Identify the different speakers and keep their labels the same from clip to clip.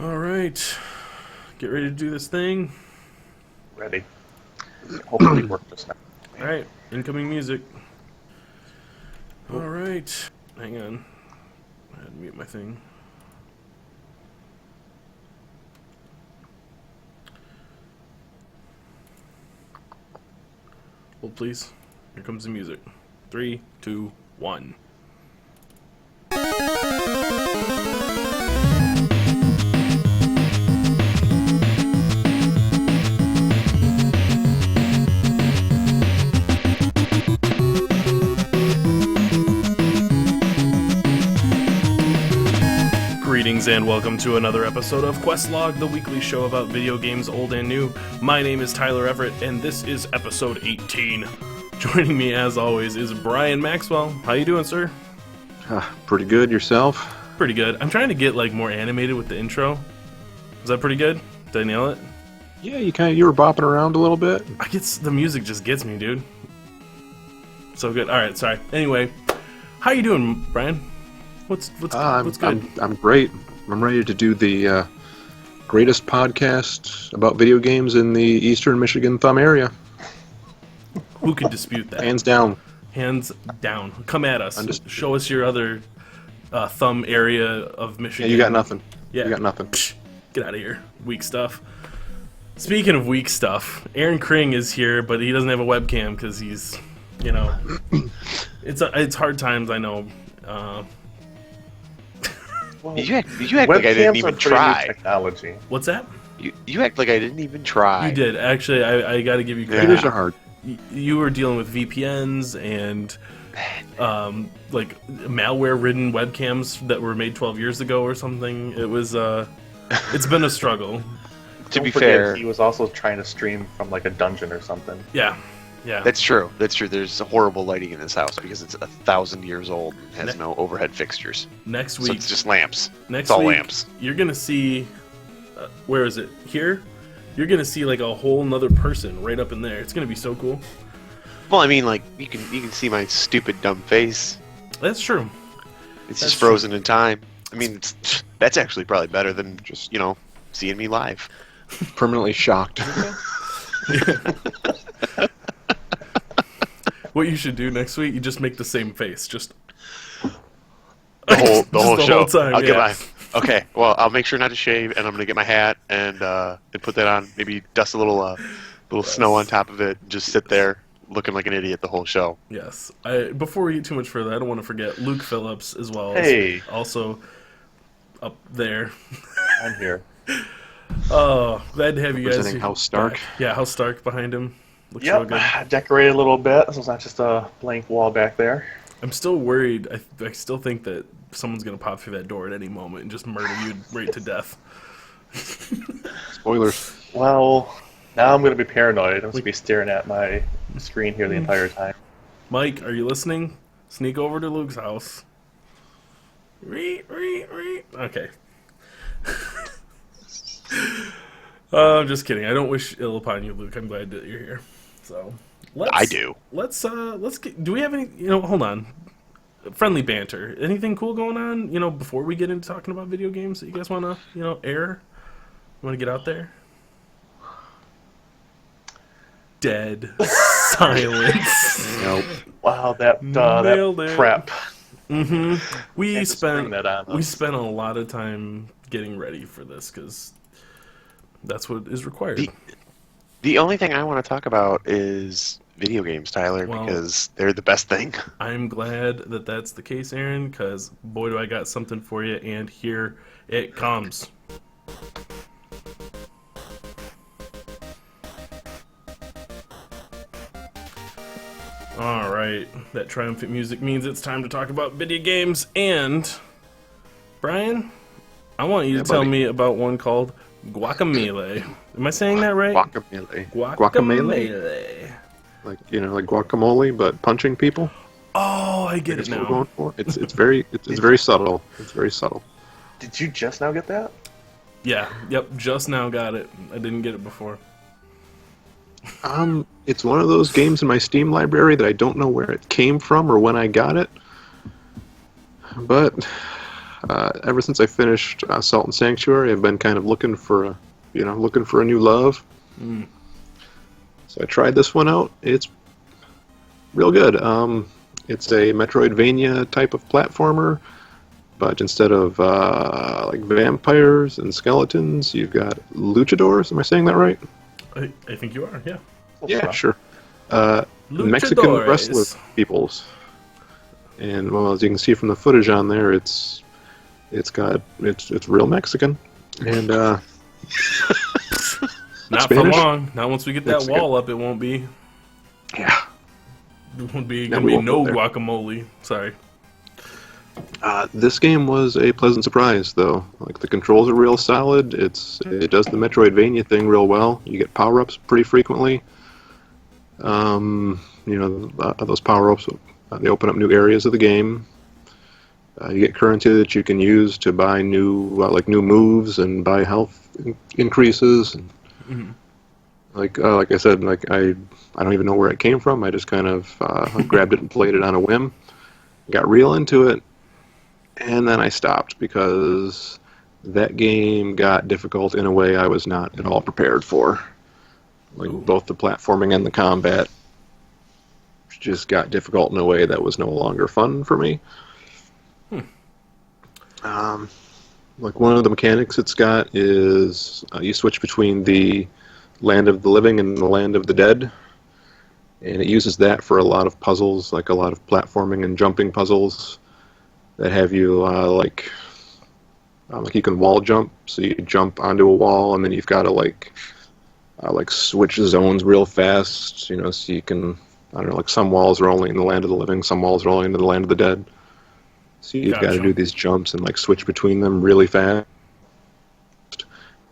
Speaker 1: All right, get ready to do this thing.
Speaker 2: Ready. Hopefully it worked just now.
Speaker 1: All right, incoming music. All right, hang on. I had to mute my thing. Hold, please. Here comes the music. 3, 2, 1. Greetings and welcome to another episode of Questlog, the weekly show about video games old and new. My name is Tyler Everett, and this is episode 18. Joining me, as always, is Brian Maxwell. How you doing, sir?
Speaker 3: Pretty good. Yourself?
Speaker 1: Pretty good. I'm trying to get more animated with the intro. Is that pretty good? Did I nail it?
Speaker 3: Yeah, you were bopping around a little bit.
Speaker 1: The music just gets me, dude. So good. All right, sorry. Anyway, how you doing, Brian? What's good?
Speaker 3: I'm great. I'm ready to do the greatest podcast about video games in the Eastern Michigan Thumb area.
Speaker 1: Who could dispute that?
Speaker 3: Hands down.
Speaker 1: Hands down. Come at us.
Speaker 3: Undisputed.
Speaker 1: Show us your other thumb area of Michigan.
Speaker 3: Yeah, you got nothing.
Speaker 1: Yeah.
Speaker 3: You got nothing.
Speaker 1: Psh, get out of here. Weak stuff. Speaking of weak stuff, Aaron Kring is here, but he doesn't have a webcam because he's, it's hard times, I know.
Speaker 2: Well,
Speaker 4: You act like I didn't even try.
Speaker 2: Technology.
Speaker 1: What's that?
Speaker 4: You act like I didn't even try.
Speaker 1: You did. Actually, I got to give you credit.
Speaker 3: Computers are hard.
Speaker 1: You were dealing with VPNs and malware-ridden webcams that were made 12 years ago or something. It was it's been a struggle.
Speaker 4: To be
Speaker 2: Don't forget,
Speaker 4: fair,
Speaker 2: he was also trying to stream from like a dungeon or something.
Speaker 1: Yeah.
Speaker 4: that's true. There's horrible lighting in this house because it's 1,000 years old and has no overhead fixtures.
Speaker 1: Next
Speaker 4: So
Speaker 1: week,
Speaker 4: it's just lamps.
Speaker 1: next
Speaker 4: It's all
Speaker 1: week,
Speaker 4: lamps.
Speaker 1: you're gonna see. Where is it? Here. You're gonna see like a whole nother person right up in there. It's gonna be so cool.
Speaker 4: Well, I mean, like you can see my stupid dumb face.
Speaker 1: That's true.
Speaker 4: It's
Speaker 1: That's
Speaker 4: just frozen in time. I mean, that's actually probably better than just seeing me live.
Speaker 3: Permanently shocked.
Speaker 1: What you should do next week, you just make the same face. Just
Speaker 4: The whole
Speaker 1: the
Speaker 4: show.
Speaker 1: whole time,
Speaker 4: I'll get
Speaker 1: yeah.
Speaker 4: my. Okay, well, I'll make sure not to shave, and I'm gonna get my hat and put that on. Maybe dust a little snow on top of it. And just sit there looking like an idiot the whole show.
Speaker 1: Yes. Before we get too much further, I don't want to forget Luke Phillips as well.
Speaker 2: Hey.
Speaker 1: Also up there.
Speaker 2: I'm here.
Speaker 1: Oh, glad to have you guys.
Speaker 3: Representing House Stark.
Speaker 1: back. Yeah, House Stark behind him. Looks real
Speaker 2: Yep,
Speaker 1: good.
Speaker 2: I decorated a little bit. This was not just a blank wall back there.
Speaker 1: I'm still worried. I still think that someone's going to pop through that door at any moment and just murder you right to death.
Speaker 3: Spoilers.
Speaker 2: Well, now I'm going to be paranoid. I'm going to be staring at my screen here the entire time.
Speaker 1: Mike, are you listening? Sneak over to Luke's house. Okay. I'm just kidding. I don't wish ill upon you, Luke. I'm glad that you're here. So
Speaker 4: I do.
Speaker 1: Let's get. Do we have any? Hold on. Friendly banter. Anything cool going on? Before we get into talking about video games that you guys want to air. You want to get out there? Dead silence.
Speaker 3: Nope.
Speaker 2: Wow, that
Speaker 1: Nailed it.
Speaker 2: prep.
Speaker 1: Mm-hmm. We
Speaker 2: Can't just bring
Speaker 1: spent
Speaker 2: that on
Speaker 1: we
Speaker 2: us.
Speaker 1: spent a lot of time getting ready for this because that's what is required.
Speaker 4: The only thing I want to talk about is video games, Tyler,
Speaker 1: Well-
Speaker 4: because they're the best thing.
Speaker 1: I'm glad that that's the case, Aaron, because boy, do I got something for you, and here it comes. All right, that triumphant music means it's time to talk about video games. And Brian, I want you to tell
Speaker 3: buddy.
Speaker 1: me about one called Guacamelee. Am I saying that right?
Speaker 3: Guacamole. Guacamole? Like guacamole, but punching people.
Speaker 1: Oh, I get it
Speaker 3: That's what we're
Speaker 1: now.
Speaker 3: going for. It's very subtle. It's very subtle.
Speaker 2: Did you just now get that?
Speaker 1: Yeah, yep, just now got it. I didn't get it before.
Speaker 3: It's one of those games in my Steam library that I don't know where it came from or when I got it. But Ever since I finished Salt and Sanctuary, I've been kind of looking for a new love. So I tried this one out. It's real good. It's a Metroidvania type of platformer, but instead of like vampires and skeletons, you've got luchadors. Am I saying that right?
Speaker 1: I think you are, yeah.
Speaker 3: Yeah, sure. Mexican wrestler peoples. And well, as you can see from the footage on there, it's real Mexican, and
Speaker 1: not
Speaker 3: Spanish?
Speaker 1: for long. Not once we get that
Speaker 3: Mexican.
Speaker 1: wall up, it won't be.
Speaker 3: Yeah.
Speaker 1: It won't be
Speaker 3: No,
Speaker 1: gonna
Speaker 3: we
Speaker 1: be
Speaker 3: won't
Speaker 1: no
Speaker 3: go there.
Speaker 1: guacamole. Sorry.
Speaker 3: This game was a pleasant surprise, though. Like, the controls are real solid. It does the Metroidvania thing real well. You get power-ups pretty frequently. Those power-ups, they open up new areas of the game. You get currency that you can use to buy new moves and buy health increases. And, like I said, I don't even know where it came from. I just kind of grabbed it and played it on a whim. Got real into it, and then I stopped because that game got difficult in a way I was not at all prepared for. Like, both the platforming and the combat just got difficult in a way that was no longer fun for me. Like, one of the mechanics it's got is you switch between the land of the living and the land of the dead, and it uses that for a lot of puzzles, like a lot of platforming and jumping puzzles that have you like you can wall jump, so you jump onto a wall and then you've got to like switch zones real fast, so you can, I don't know, like some walls are only in the land of the living, some walls are only in the land of the dead. So you've got to do these jumps and like switch between them really fast,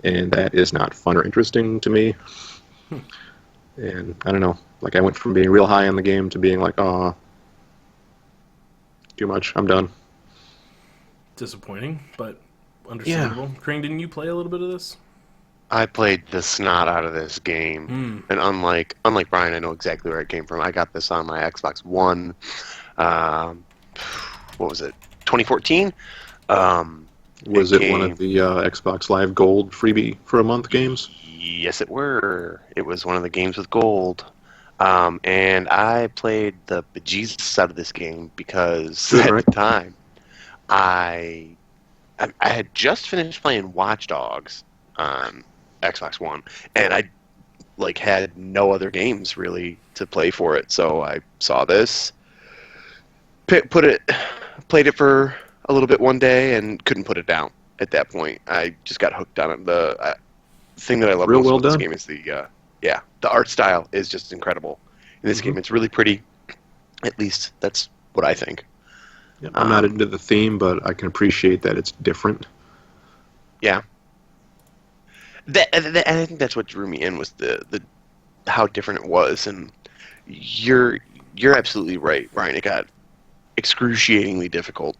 Speaker 3: and that is not fun or interesting to me. And I don't know, like I went from being real high on the game to being like, oh, too much, I'm done.
Speaker 1: Disappointing, but understandable. Crane, didn't you play a little bit of this?
Speaker 4: I played the snot out of this game, and unlike Brian, I know exactly where it came from. I got this on my Xbox One. What was it? 2014.
Speaker 3: Was it one of the Xbox Live Gold freebie for a month games?
Speaker 4: Yes, it were. It was one of the games with gold. And I played the bejesus out of this game because at the time I had just finished playing Watch Dogs on Xbox One, and I had no other games really to play for it. So I saw this, played it for a little bit one day, and couldn't put it down. At that point, I just got hooked on it. The thing that I love most about this game is the art style is just incredible. In this game, it's really pretty. At least that's what I think.
Speaker 3: Yeah, I'm not into the theme, but I can appreciate that it's different.
Speaker 4: Yeah. And I think that's what drew me in, was the how different it was. And you're absolutely right, Brian. It got excruciatingly difficult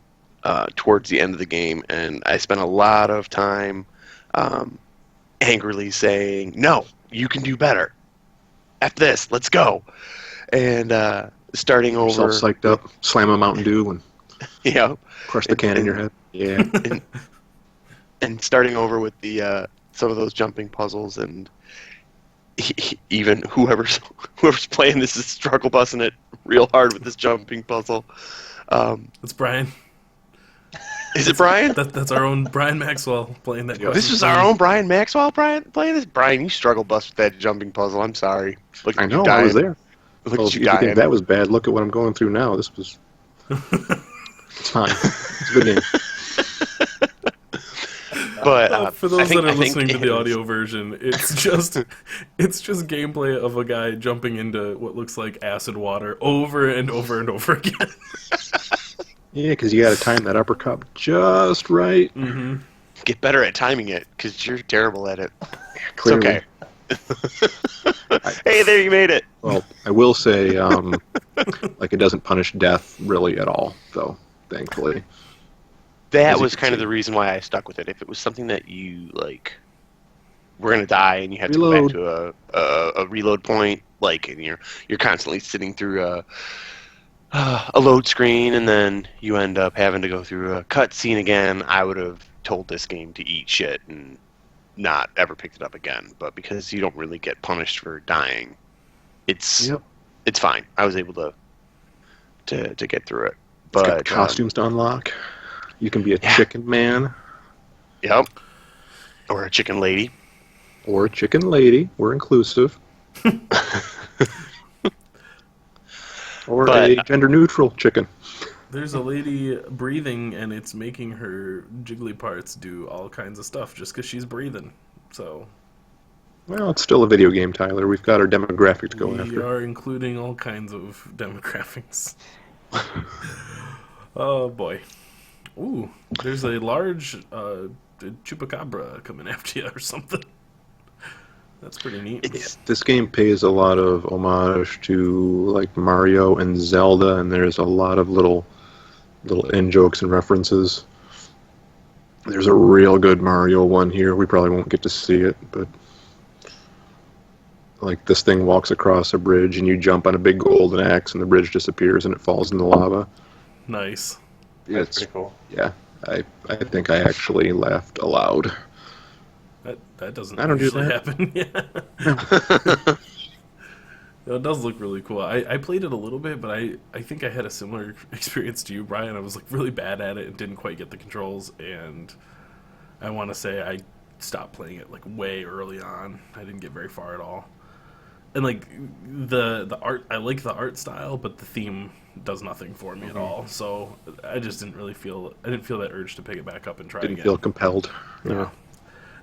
Speaker 4: towards the end of the game, and I spent a lot of time angrily saying, "No, you can do better. F this, let's go." And starting over,
Speaker 3: Yourself psyched up, slam a Mountain Dew, and crush the can in your head. Yeah.
Speaker 4: and starting over with the some of those jumping puzzles, and even whoever's playing this is struggle busting it real hard with this jumping puzzle.
Speaker 1: It's Brian.
Speaker 4: Is it Brian?
Speaker 1: That's our own Brian Maxwell playing that.
Speaker 4: This is our own Brian Maxwell playing this. Brian, you struggle bust with that jumping puzzle. I'm sorry. Look at
Speaker 3: I know,
Speaker 4: you dying.
Speaker 3: I was there.
Speaker 4: Look
Speaker 3: Well,
Speaker 4: at
Speaker 3: if
Speaker 4: you
Speaker 3: you think
Speaker 4: dying.
Speaker 3: that was bad, look at what I'm going through now. This was... It's fine. It's a good game.
Speaker 4: But
Speaker 1: for those that are
Speaker 4: I think
Speaker 1: listening to
Speaker 4: it
Speaker 1: the
Speaker 4: is-
Speaker 1: audio version, it's just gameplay of a guy jumping into what looks like acid water over and over and over again.
Speaker 3: Yeah, because you got to time that uppercut just right.
Speaker 1: Mm-hmm.
Speaker 4: Get better at timing it, because you're terrible at it.
Speaker 3: Clearly.
Speaker 4: It's okay. Hey, there, you made it.
Speaker 3: Well, I will say, it doesn't punish death really at all, though, thankfully.
Speaker 4: That
Speaker 3: As you
Speaker 4: was
Speaker 3: can
Speaker 4: kind of
Speaker 3: see.
Speaker 4: the reason why I stuck with it. If it was something that you, were going to die and you had
Speaker 3: Reload.
Speaker 4: to go back to a reload point, and you're constantly sitting through a load screen and then you end up having to go through a cutscene again, I would have told this game to eat shit and not ever picked it up again. But because you don't really get punished for dying, it's fine. I was able to get through it.
Speaker 3: It's got
Speaker 4: But
Speaker 3: costumes to unlock. You can be a chicken man
Speaker 4: yep, or a chicken lady.
Speaker 3: or a chicken lady. We're inclusive. Or
Speaker 4: But-
Speaker 3: a gender-neutral chicken.
Speaker 1: There's a lady breathing, and it's making her jiggly parts do all kinds of stuff just because she's breathing. So
Speaker 3: Well, it's still a video game, Tyler. We've got our demographic to go
Speaker 1: we
Speaker 3: after.
Speaker 1: are including all kinds of demographics. Oh boy. Ooh, there's a large chupacabra coming after you or something. That's pretty neat.
Speaker 4: It's
Speaker 3: This game pays a lot of homage to like Mario and Zelda, and there's a lot of little in jokes and references. There's a real good Mario one here. We probably won't get to see it, but like this thing walks across a bridge, and you jump on a big golden axe, and the bridge disappears, and it falls in the lava.
Speaker 1: Nice.
Speaker 2: That's
Speaker 3: It's
Speaker 2: pretty cool.
Speaker 3: yeah. I think I actually laughed aloud.
Speaker 1: That doesn't
Speaker 3: I don't do
Speaker 1: usually
Speaker 3: that.
Speaker 1: happen. Yeah. It does look really cool. I played it a little bit, but I think I had a similar experience to you, Brian. I was like really bad at it and didn't quite get the controls, and I want to say I stopped playing it like way early on. I didn't get very far at all. And like the art, I like the art style, but the theme does nothing for me at all. So I just didn't really feel that urge to pick it back up and try
Speaker 3: Didn't
Speaker 1: again.
Speaker 3: feel compelled.
Speaker 1: Yeah.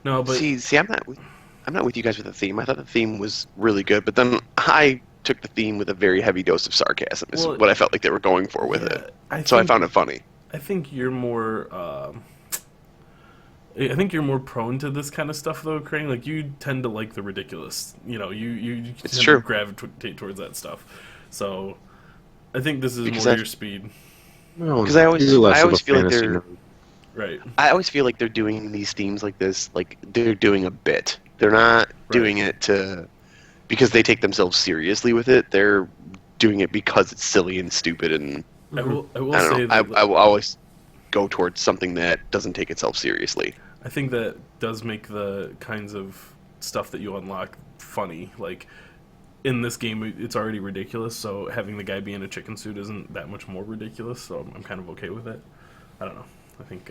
Speaker 1: No, but
Speaker 4: see, I'm not with you guys with the theme. I thought the theme was really good, but then I took the theme with a very heavy dose of sarcasm. Is
Speaker 1: Well,
Speaker 4: what I felt like they were going for with
Speaker 1: yeah,
Speaker 4: it.
Speaker 1: I
Speaker 4: So I
Speaker 1: think-
Speaker 4: found it funny.
Speaker 1: I think you're more. I think you're more prone to this kind of stuff, though, Crane. Like you tend to like the ridiculous. You know, you
Speaker 4: It's
Speaker 1: tend
Speaker 4: true.
Speaker 1: to gravitate towards that stuff. So, I think this is
Speaker 4: Because
Speaker 1: more
Speaker 4: that's-
Speaker 1: your speed,
Speaker 3: Well,
Speaker 4: 'Cause I always-
Speaker 3: you're less
Speaker 4: I
Speaker 3: of
Speaker 4: always
Speaker 3: a
Speaker 4: feel like
Speaker 3: fantasy
Speaker 4: they're-
Speaker 3: nerd.
Speaker 1: right?
Speaker 4: I always feel like they're doing these themes like this, like they're doing a bit. They're not doing it because they take themselves seriously with it. They're doing it because it's silly and stupid, and
Speaker 1: I will
Speaker 4: I
Speaker 1: say
Speaker 4: don't know.
Speaker 1: that
Speaker 4: I will always go towards something that doesn't take itself seriously.
Speaker 1: I think that does make the kinds of stuff that you unlock funny. Like in this game, it's already ridiculous, so having the guy be in a chicken suit isn't that much more ridiculous. So I'm kind of okay with it. I don't know. I think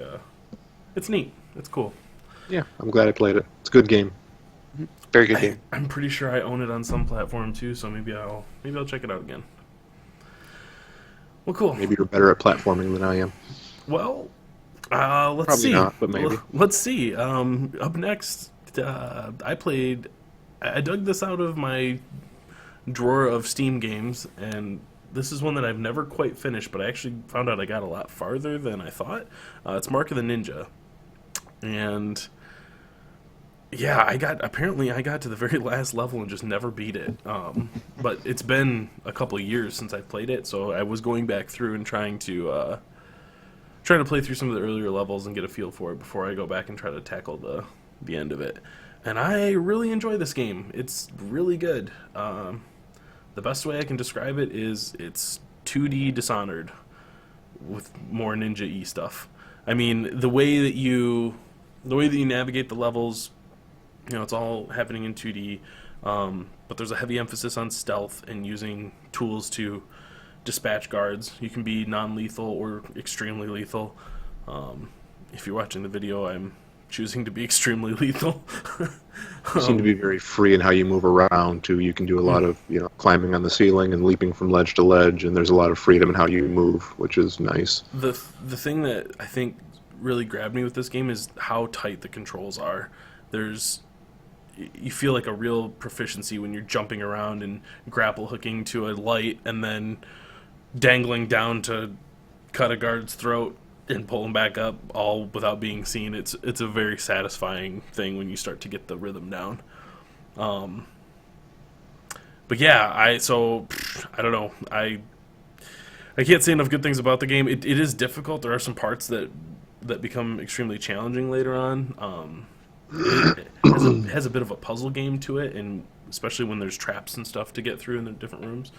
Speaker 1: it's neat. It's cool.
Speaker 3: Yeah, I'm glad I played it. It's a good game.
Speaker 4: Very good game.
Speaker 1: I'm pretty sure I own it on some platform too, so maybe I'll check it out again. Well, cool.
Speaker 3: Maybe you're better at platforming than I am.
Speaker 1: Well, let's
Speaker 3: Probably
Speaker 1: see.
Speaker 3: not, but maybe.
Speaker 1: Let's see. Up next, I dug this out of my drawer of Steam games, and this is one that I've never quite finished, but I actually found out I got a lot farther than I thought. It's Mark of the Ninja, and yeah, I got to the very last level and just never beat it. But it's been a couple of years since I've played it, so I was going back through and trying to play through some of the earlier levels and get a feel for it before I go back and try to tackle the end of it. And I really enjoy this game. It's really good. The best way I can describe it is it's 2D Dishonored with more ninja-y stuff. I mean, the way that you navigate the levels, you know, it's all happening in 2D, but there's a heavy emphasis on stealth and using tools to dispatch guards. You can be non-lethal or extremely lethal. If you're watching the video, I'm choosing to be extremely lethal.
Speaker 3: You seem to be very free in how you move around too. You can do a lot of climbing on the ceiling and leaping from ledge to ledge, and there's a lot of freedom in how you move, which is nice.
Speaker 1: The thing that I think really grabbed me with this game is how tight the controls are. You feel like a real proficiency when you're jumping around and grapple hooking to a light and then dangling down to cut a guard's throat and pull him back up, all without being seen. It's a very satisfying thing when you start to get the rhythm down. But yeah, I don't know. I can't say enough good things about the game. It is difficult. There are some parts that become extremely challenging later on. It has a bit of a puzzle game to it, and especially when there's traps and stuff to get through in the different rooms.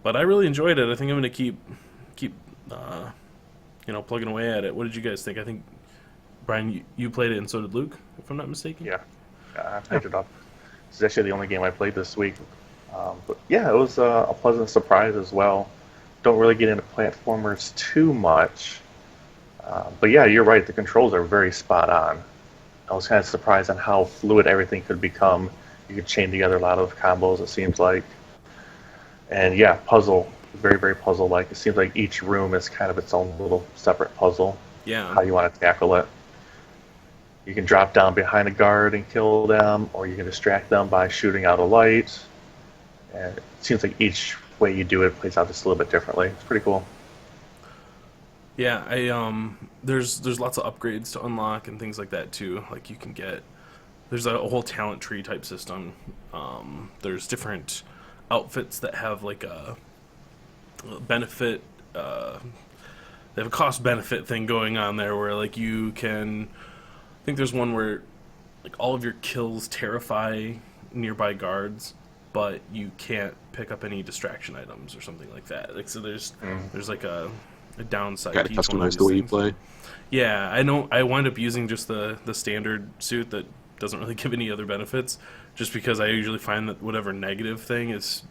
Speaker 1: But I really enjoyed it. I think I'm going to keep plugging away at it. What did you guys think? I think Brian, you played it, and so did Luke, if I'm not mistaken.
Speaker 2: Yeah, I picked it up. This is actually the only game I played this week. But yeah, it was a pleasant surprise as well. Don't really get into platformers too much. But yeah, you're right. The controls are very spot on. I was kind of surprised on how fluid everything could become. You could chain together a lot of combos, it seems like. And yeah, puzzle, very, very puzzle-like. It seems like each room is kind of its own little separate puzzle.
Speaker 1: Yeah.
Speaker 2: How you want to tackle it. You can drop down behind a guard and kill them, or you can distract them by shooting out a light. And it seems like each way you do it plays out just a little bit differently. It's pretty cool.
Speaker 1: Yeah, there's lots of upgrades to unlock and things like that too. Like you can get there's a whole talent tree type system. There's different outfits that have like a benefit. They have a cost benefit thing going on there where like you can. I think there's one where like all of your kills terrify nearby guards, but you can't pick up any distraction items or something like that. Like so, there's like a downside.
Speaker 3: Got to
Speaker 1: to each one of
Speaker 3: customize
Speaker 1: these
Speaker 3: the way you
Speaker 1: things.
Speaker 3: play.
Speaker 1: Yeah, I know. I wind up using just the standard suit that doesn't really give any other benefits, just because I usually find that whatever negative thing is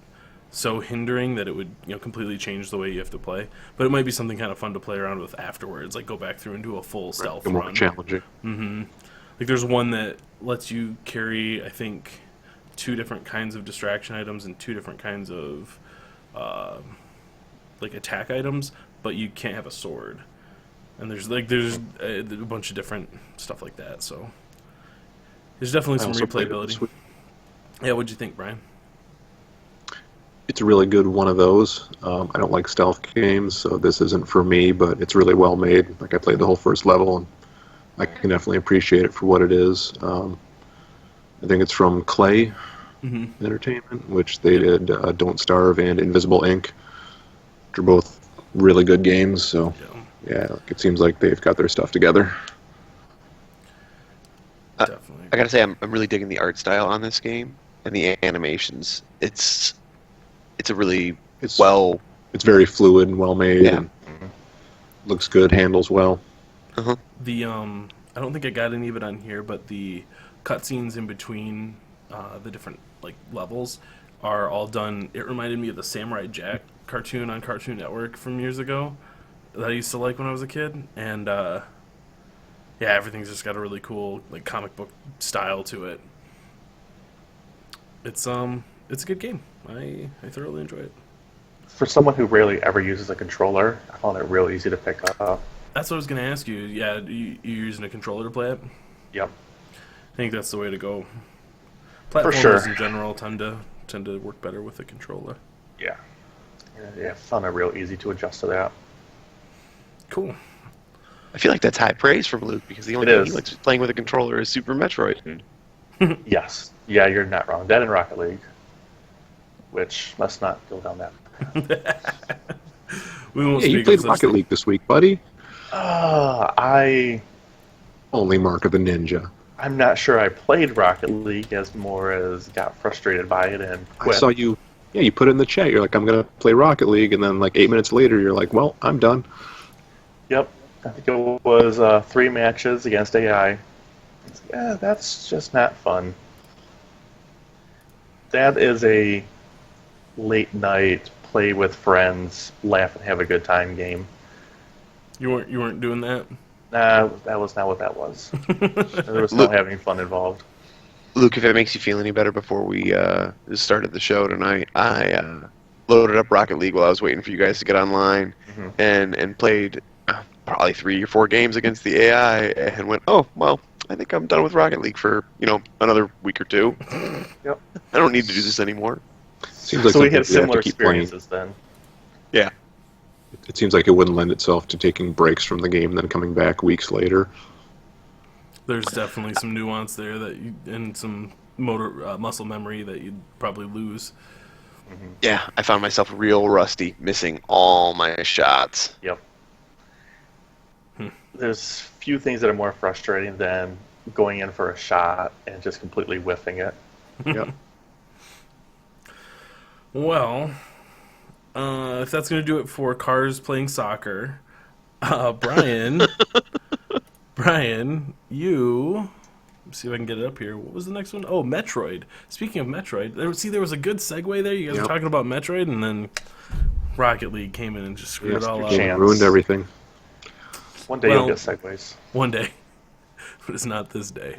Speaker 1: so hindering that it would completely change the way you have to play. But it might be something kind of fun to play around with afterwards, like go back through and do a full stealth
Speaker 3: More
Speaker 1: run.
Speaker 3: challenging.
Speaker 1: Like there's one that lets you carry, I think, 2 different kinds of distraction items and 2 different kinds of like attack items, but you can't have a sword. And there's a bunch of different stuff like that. So there's definitely some
Speaker 3: also played it
Speaker 1: replayability.
Speaker 3: this week.
Speaker 1: Yeah, what'd you think, Brian?
Speaker 3: It's a really good one of those. I don't like stealth games, so this isn't for me, but it's really well made. Like I played the whole first level, and I can definitely appreciate it for what it is. I think it's from Clay Entertainment, which they did Don't Starve and Invisible Inc., which are both really good games, so yeah, it seems like they've got their stuff together.
Speaker 1: Definitely.
Speaker 4: I gotta say, I'm really digging the art style on this game and the animations. It's a really
Speaker 3: It's
Speaker 4: well.
Speaker 3: It's very fluid and well made,
Speaker 4: Yeah.
Speaker 3: and looks good, handles well.
Speaker 1: The I don't think I got any of it on here, but the cutscenes in between the different like levels are all done. It reminded me of the Samurai Jack cartoon on Cartoon Network from years ago that I used to like when I was a kid, and yeah, everything's just got a really cool like comic book style to it. It's a good game. I thoroughly enjoy it.
Speaker 2: For someone who rarely ever uses a controller, I found it real easy to pick up.
Speaker 1: That's what I was going to ask you. Yeah, you're using a controller to play it?
Speaker 2: Yep.
Speaker 1: I think that's the way to go.
Speaker 2: For
Speaker 1: Platformers
Speaker 2: sure.
Speaker 1: in general tend to work better with a controller.
Speaker 2: Yeah. Yeah, I found it real easy to adjust to that.
Speaker 1: Cool.
Speaker 4: I feel like that's high praise from Luke because the only
Speaker 2: It
Speaker 4: thing he
Speaker 2: is.
Speaker 4: likes playing with a controller is Super Metroid.
Speaker 2: Yes. Yeah, you're not wrong. That and Rocket League. Which, let's not go down that.
Speaker 1: We won't
Speaker 3: Yeah, you
Speaker 1: speak
Speaker 3: played
Speaker 1: of such
Speaker 3: Rocket
Speaker 1: things.
Speaker 3: League this week, buddy.
Speaker 2: I'm
Speaker 3: Only Mark of the Ninja.
Speaker 2: not sure I played Rocket League as more as got frustrated by it and
Speaker 3: I
Speaker 2: quit.
Speaker 3: saw you. Yeah, you put it in the chat. You're like, I'm gonna play Rocket League, and then like 8 minutes later, you're like, well, I'm done.
Speaker 2: Yep. I think it was 3 matches against AI. Yeah, that's just not fun. That is a late night play with friends, laugh and have a good time game.
Speaker 1: You weren't doing that?
Speaker 2: Nah, that was not what that was. There was no
Speaker 4: Look-
Speaker 2: having fun involved.
Speaker 4: Luke, if it makes you feel any better, before we started the show tonight, I loaded up Rocket League while I was waiting for you guys to get online, and played probably 3 or 4 games against the AI, and went, oh well, I think I'm done with Rocket League for another week or 2.
Speaker 2: Yep.
Speaker 4: I don't need to do this anymore.
Speaker 3: Seems like
Speaker 2: So we
Speaker 3: something
Speaker 2: had
Speaker 3: you have
Speaker 2: similar
Speaker 3: to keep playing.
Speaker 2: experiences then.
Speaker 4: Yeah.
Speaker 3: It seems like it wouldn't lend itself to taking breaks from the game and then coming back weeks later.
Speaker 1: There's definitely some nuance there and some muscle memory that you'd probably lose.
Speaker 4: Yeah, I found myself real rusty, missing all my shots.
Speaker 2: Yep. There's few things that are more frustrating than going in for a shot and just completely whiffing it.
Speaker 3: Yep.
Speaker 1: Well, if that's gonna do it for cars playing soccer, Brian, Brian, you. Let's see if I can get it up here. What was the next one? Oh, Metroid. Speaking of Metroid, there was a good segue there. You guys were talking about Metroid, and then Rocket League came in and just screwed it all
Speaker 3: the
Speaker 1: up.
Speaker 3: game ruined everything.
Speaker 2: One day you'll get segues.
Speaker 1: One day, but it's not this day.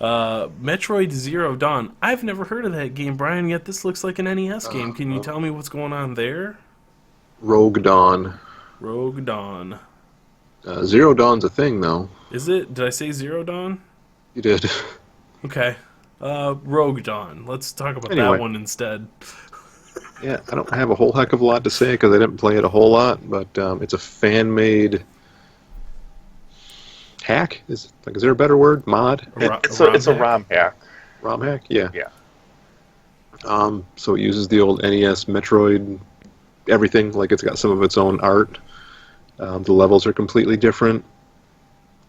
Speaker 1: Metroid Zero Dawn. I've never heard of that game, Brian, yet this looks like an NES game. Can you tell me what's going on there?
Speaker 3: Rogue Dawn.
Speaker 1: Rogue Dawn.
Speaker 3: Zero Dawn's a thing, though.
Speaker 1: Is it? Did I say Zero Dawn?
Speaker 3: You did.
Speaker 1: Okay. Rogue Dawn. Let's talk about
Speaker 3: Anyway.
Speaker 1: that one instead.
Speaker 3: Yeah, I don't have a whole heck of a lot to say because I didn't play it a whole lot, but it's a fan-made hack. Is there a better word? Mod?
Speaker 2: It's a ROM hack.
Speaker 3: ROM hack? Yeah.
Speaker 2: Yeah.
Speaker 3: So it uses the old NES Metroid everything. Like it's got some of its own art. The levels are completely different.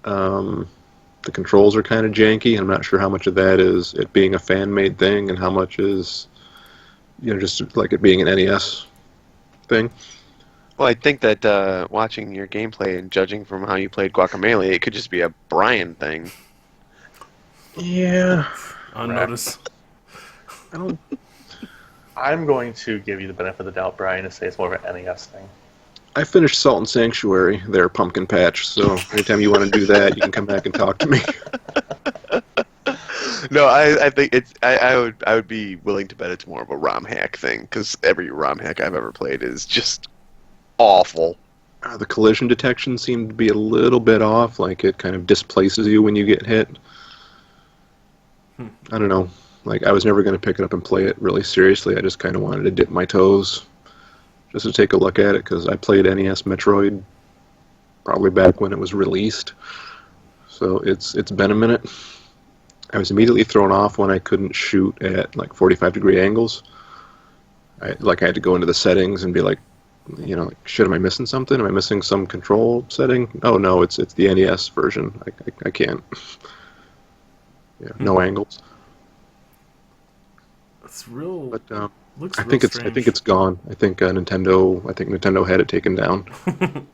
Speaker 3: The controls are kind of janky. I'm not sure how much of that is it being a fan-made thing and how much is, just like it being an NES thing.
Speaker 4: Well, I think that watching your gameplay and judging from how you played Guacamelee, it could just be a Brian thing.
Speaker 3: Yeah.
Speaker 1: On notice.
Speaker 3: I don't.
Speaker 2: I'm going to give you the benefit of the doubt, Brian, and say it's more of an NES thing.
Speaker 3: I finished Salt and Sanctuary there, Pumpkin Patch, so anytime you want to do that, you can come back and talk to me.
Speaker 4: No, I think it's. I would be willing to bet it's more of a ROM hack thing because every ROM hack I've ever played is just awful.
Speaker 3: The collision detection seemed to be a little bit off, like it kind of displaces you when you get hit. I don't know. Like, I was never going to pick it up and play it really seriously. I just kind of wanted to dip my toes just to take a look at it, because I played NES Metroid probably back when it was released. So it's been a minute. I was immediately thrown off when I couldn't shoot at, like, 45-degree angles. I had to go into the settings and be like, shit, am I missing something? Am I missing some control setting? Oh, no, it's the NES version. I can't. Yeah, no angles.
Speaker 1: It's real.
Speaker 3: But
Speaker 1: looks
Speaker 3: I
Speaker 1: real
Speaker 3: think
Speaker 1: strange.
Speaker 3: it's gone. I think Nintendo had it taken down.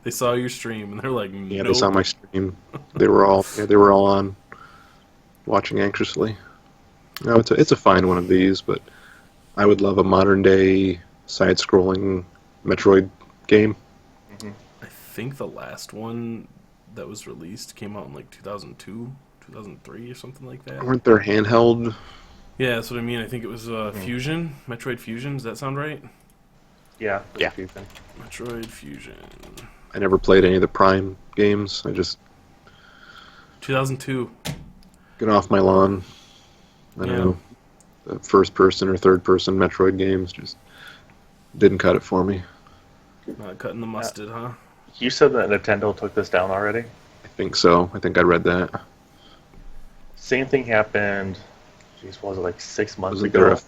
Speaker 1: They saw your stream and they're like,
Speaker 3: Yeah,
Speaker 1: nope.
Speaker 3: they saw my stream. They were all on, watching anxiously. No, it's a fine one of these, but I would love a modern day side-scrolling Metroid game.
Speaker 1: I think the last one that was released came out in like 2002, 2003 or something like that.
Speaker 3: Weren't there handheld?
Speaker 1: Yeah, that's what I mean. I think it was Fusion, Metroid Fusion. Does that sound right?
Speaker 2: Yeah.
Speaker 4: Yeah.
Speaker 2: Fusion.
Speaker 1: Metroid Fusion.
Speaker 3: I never played any of the Prime games. I just
Speaker 1: 2002.
Speaker 3: get off my lawn. I don't know. The first-person or third-person Metroid games just didn't cut it for me.
Speaker 1: Not cutting the mustard, huh?
Speaker 2: You said that Nintendo took this down already?
Speaker 3: I think so. I think I read that.
Speaker 2: Same thing happened, was it like 6 months
Speaker 3: Wasn't there
Speaker 2: ago?
Speaker 3: a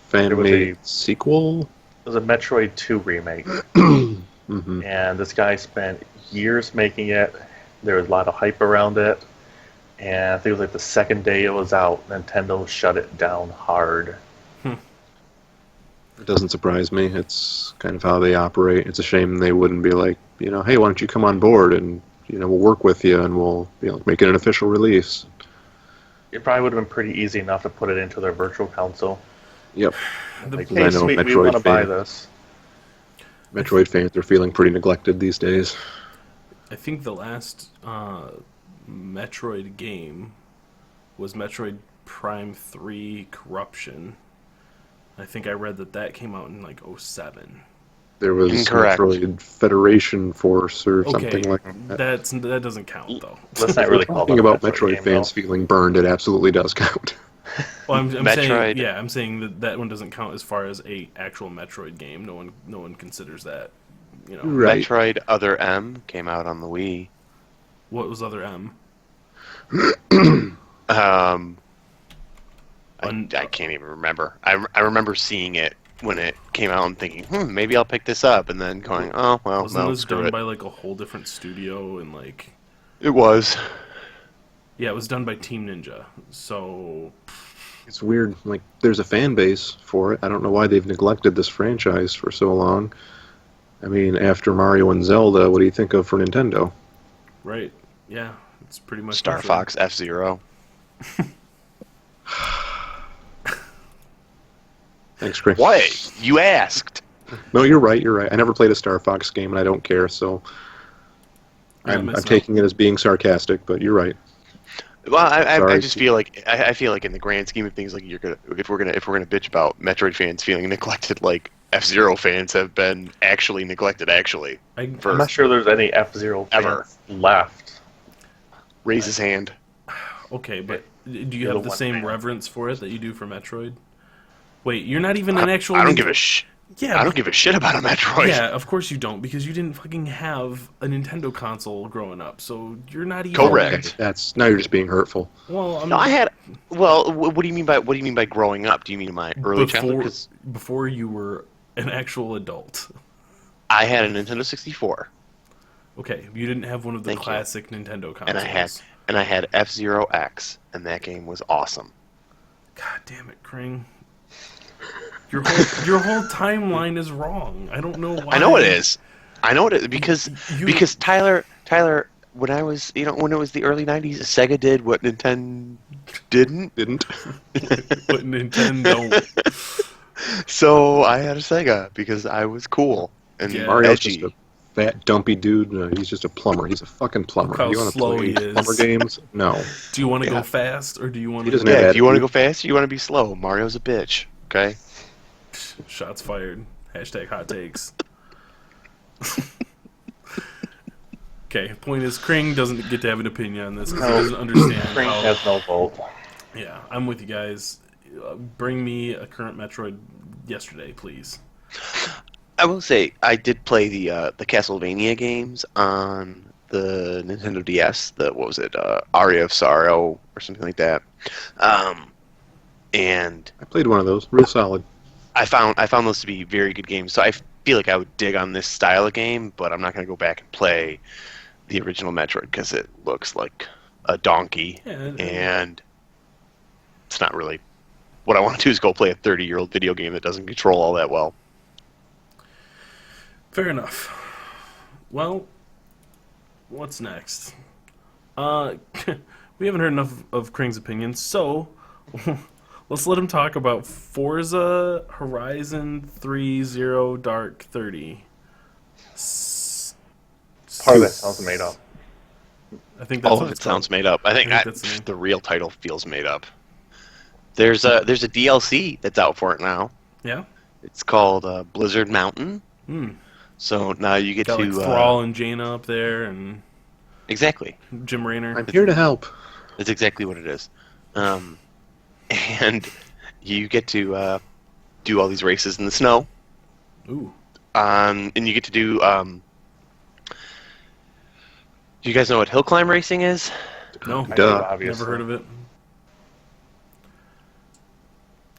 Speaker 3: fan-made sequel?
Speaker 2: It was a Metroid 2 remake.
Speaker 3: Mm-hmm.
Speaker 2: And this guy spent years making it. There was a lot of hype around it. And I think it was like the second day it was out, Nintendo shut it down hard.
Speaker 3: It doesn't surprise me. It's kind of how they operate. It's a shame they wouldn't be like, hey, why don't you come on board and, we'll work with you and we'll, make it an official release.
Speaker 2: It probably would have been pretty easy enough to put it into their virtual console.
Speaker 3: Yep.
Speaker 2: Like,
Speaker 3: I
Speaker 2: hey,
Speaker 3: know
Speaker 2: sweet, we
Speaker 3: Metroid
Speaker 2: want to buy
Speaker 3: fan.
Speaker 2: this.
Speaker 3: Metroid fans are feeling pretty neglected these days.
Speaker 1: I think the last Metroid game was Metroid Prime 3 Corruption. I think I read that came out in like 07.
Speaker 3: There was
Speaker 4: Incorrect.
Speaker 3: Metroid Federation Force or something like that.
Speaker 1: That doesn't count though.
Speaker 2: Let's not really call
Speaker 3: Talking
Speaker 2: that a
Speaker 3: about Metroid
Speaker 2: game,
Speaker 3: fans
Speaker 2: though.
Speaker 3: feeling burned, it absolutely does count.
Speaker 1: Well, I'm
Speaker 4: Metroid.
Speaker 1: saying, I'm saying that one doesn't count as far as a actual Metroid game. No one considers that.
Speaker 3: Right.
Speaker 4: Metroid Other M came out on the Wii.
Speaker 1: What was other M?
Speaker 4: I can't even remember. I remember seeing it when it came out and thinking, maybe I'll pick this up, and then going, oh well,
Speaker 1: Wasn't
Speaker 4: no,
Speaker 1: this
Speaker 4: screw
Speaker 1: done
Speaker 4: it.
Speaker 1: by like a whole different studio and like?
Speaker 4: It was.
Speaker 1: Yeah, it was done by Team Ninja. So
Speaker 3: It's weird. Like, there's a fan base for it. I don't know why they've neglected this franchise for so long. I mean, after Mario and Zelda, what do you think of for Nintendo?
Speaker 1: Right. Yeah, it's pretty much
Speaker 4: Star
Speaker 1: Metroid.
Speaker 4: Fox, F-Zero.
Speaker 3: Thanks, Chris.
Speaker 4: What? You asked.
Speaker 3: No, you're right. You're right. I never played a Star Fox game, and I don't care. So
Speaker 1: You're not
Speaker 3: I'm
Speaker 1: missing
Speaker 3: taking it as being sarcastic, but you're right.
Speaker 4: Well, I
Speaker 3: Sorry.
Speaker 4: just feel like I feel like in the grand scheme of things, like if we're gonna bitch about Metroid fans feeling neglected, like F-Zero fans have been actually neglected. Actually,
Speaker 1: out.
Speaker 4: for
Speaker 2: I'm not sure there's any F-Zero
Speaker 4: Ever.
Speaker 2: fans left.
Speaker 4: raise his hand.
Speaker 1: Okay, but do you
Speaker 2: You're
Speaker 1: have
Speaker 2: the
Speaker 1: the
Speaker 2: one
Speaker 1: same
Speaker 2: fan.
Speaker 1: reverence for it that you do for Metroid? Wait, you're not even an actual.
Speaker 4: I don't give a
Speaker 1: Yeah,
Speaker 4: I don't give a shit about a Metroid.
Speaker 1: yeah, of course you don't, because you didn't fucking have a Nintendo console growing up, so you're not even.
Speaker 4: Correct.
Speaker 3: That's now you're just being hurtful.
Speaker 1: Well, I'm
Speaker 4: No, I had. Well, what do you mean by growing up? Do you mean my early childhood?
Speaker 1: before
Speaker 4: 'Cause
Speaker 1: before you were an actual adult.
Speaker 4: I had a Nintendo 64,
Speaker 1: Okay, you didn't have one of the
Speaker 4: Thank you.
Speaker 1: classic Nintendo consoles.
Speaker 4: and I had F-Zero X, and that game was awesome.
Speaker 1: God damn it, Kring. Your whole timeline is wrong. I don't know why.
Speaker 4: I know it is. I know it is because
Speaker 1: You-
Speaker 4: Tyler, when I was when it was the early '90s, Sega did what Nintendo didn't.
Speaker 3: Didn't?
Speaker 1: But Nintendo.
Speaker 4: So I had a Sega because I was cool and
Speaker 1: Yeah.
Speaker 3: Mario's
Speaker 4: edgy.
Speaker 3: just a fat, dumpy dude. He's just a plumber. He's a fucking plumber.
Speaker 1: Look how
Speaker 3: You want to
Speaker 1: slow
Speaker 3: play
Speaker 1: he is.
Speaker 3: plumber games? No.
Speaker 1: Do you want to
Speaker 4: Yeah.
Speaker 1: go fast, or do you want
Speaker 3: He
Speaker 1: to...
Speaker 3: doesn't
Speaker 4: Yeah,
Speaker 3: have
Speaker 4: if you want to
Speaker 3: attitude.
Speaker 4: go fast, you want to be slow. Mario's a bitch. Okay.
Speaker 1: Shots fired. Hashtag hot takes. Okay, point is, Kring doesn't get to have an opinion on this because he
Speaker 2: No.
Speaker 1: doesn't understand
Speaker 2: Frank
Speaker 1: how...
Speaker 2: has no vote.
Speaker 1: Yeah, I'm with you guys. Bring me a current Metroid yesterday, please.
Speaker 4: I will say I did play the Castlevania games on the Nintendo DS. The what was it? Aria of Sorrow or something like that. And
Speaker 3: I played one of those. Real solid.
Speaker 4: I found those to be very good games. So I feel like I would dig on this style of game, but I'm not going to go back and play the original Metroid because it looks like a donkey,
Speaker 1: Yeah,
Speaker 4: and it's not really. What I want to do is go play a 30-year-old video game that doesn't control all that well.
Speaker 1: fair enough. Well, what's next? We haven't heard enough of Kring's opinions, so let's let him talk about Forza Horizon 3 Zero Dark 30.
Speaker 2: Part of that sounds made up.
Speaker 1: I think that's
Speaker 4: All
Speaker 1: what
Speaker 4: of it
Speaker 1: it's called.
Speaker 4: sounds made up. I think
Speaker 1: I think that's the name.
Speaker 4: the real title feels made up. There's a DLC that's out for it now.
Speaker 1: Yeah?
Speaker 4: It's called Blizzard Mountain.
Speaker 1: Hmm.
Speaker 4: So now you get
Speaker 1: Got
Speaker 4: to
Speaker 1: like Thrall and Jaina up there, and
Speaker 4: exactly.
Speaker 1: Jim Raynor.
Speaker 3: I'm here to help.
Speaker 4: That's exactly what it is. And you get to do all these races in the snow.
Speaker 1: Ooh.
Speaker 4: And you get to do. Do you guys know what hill climb racing is?
Speaker 1: No,
Speaker 2: I do,
Speaker 3: Duh.
Speaker 2: obviously.
Speaker 1: never heard of it.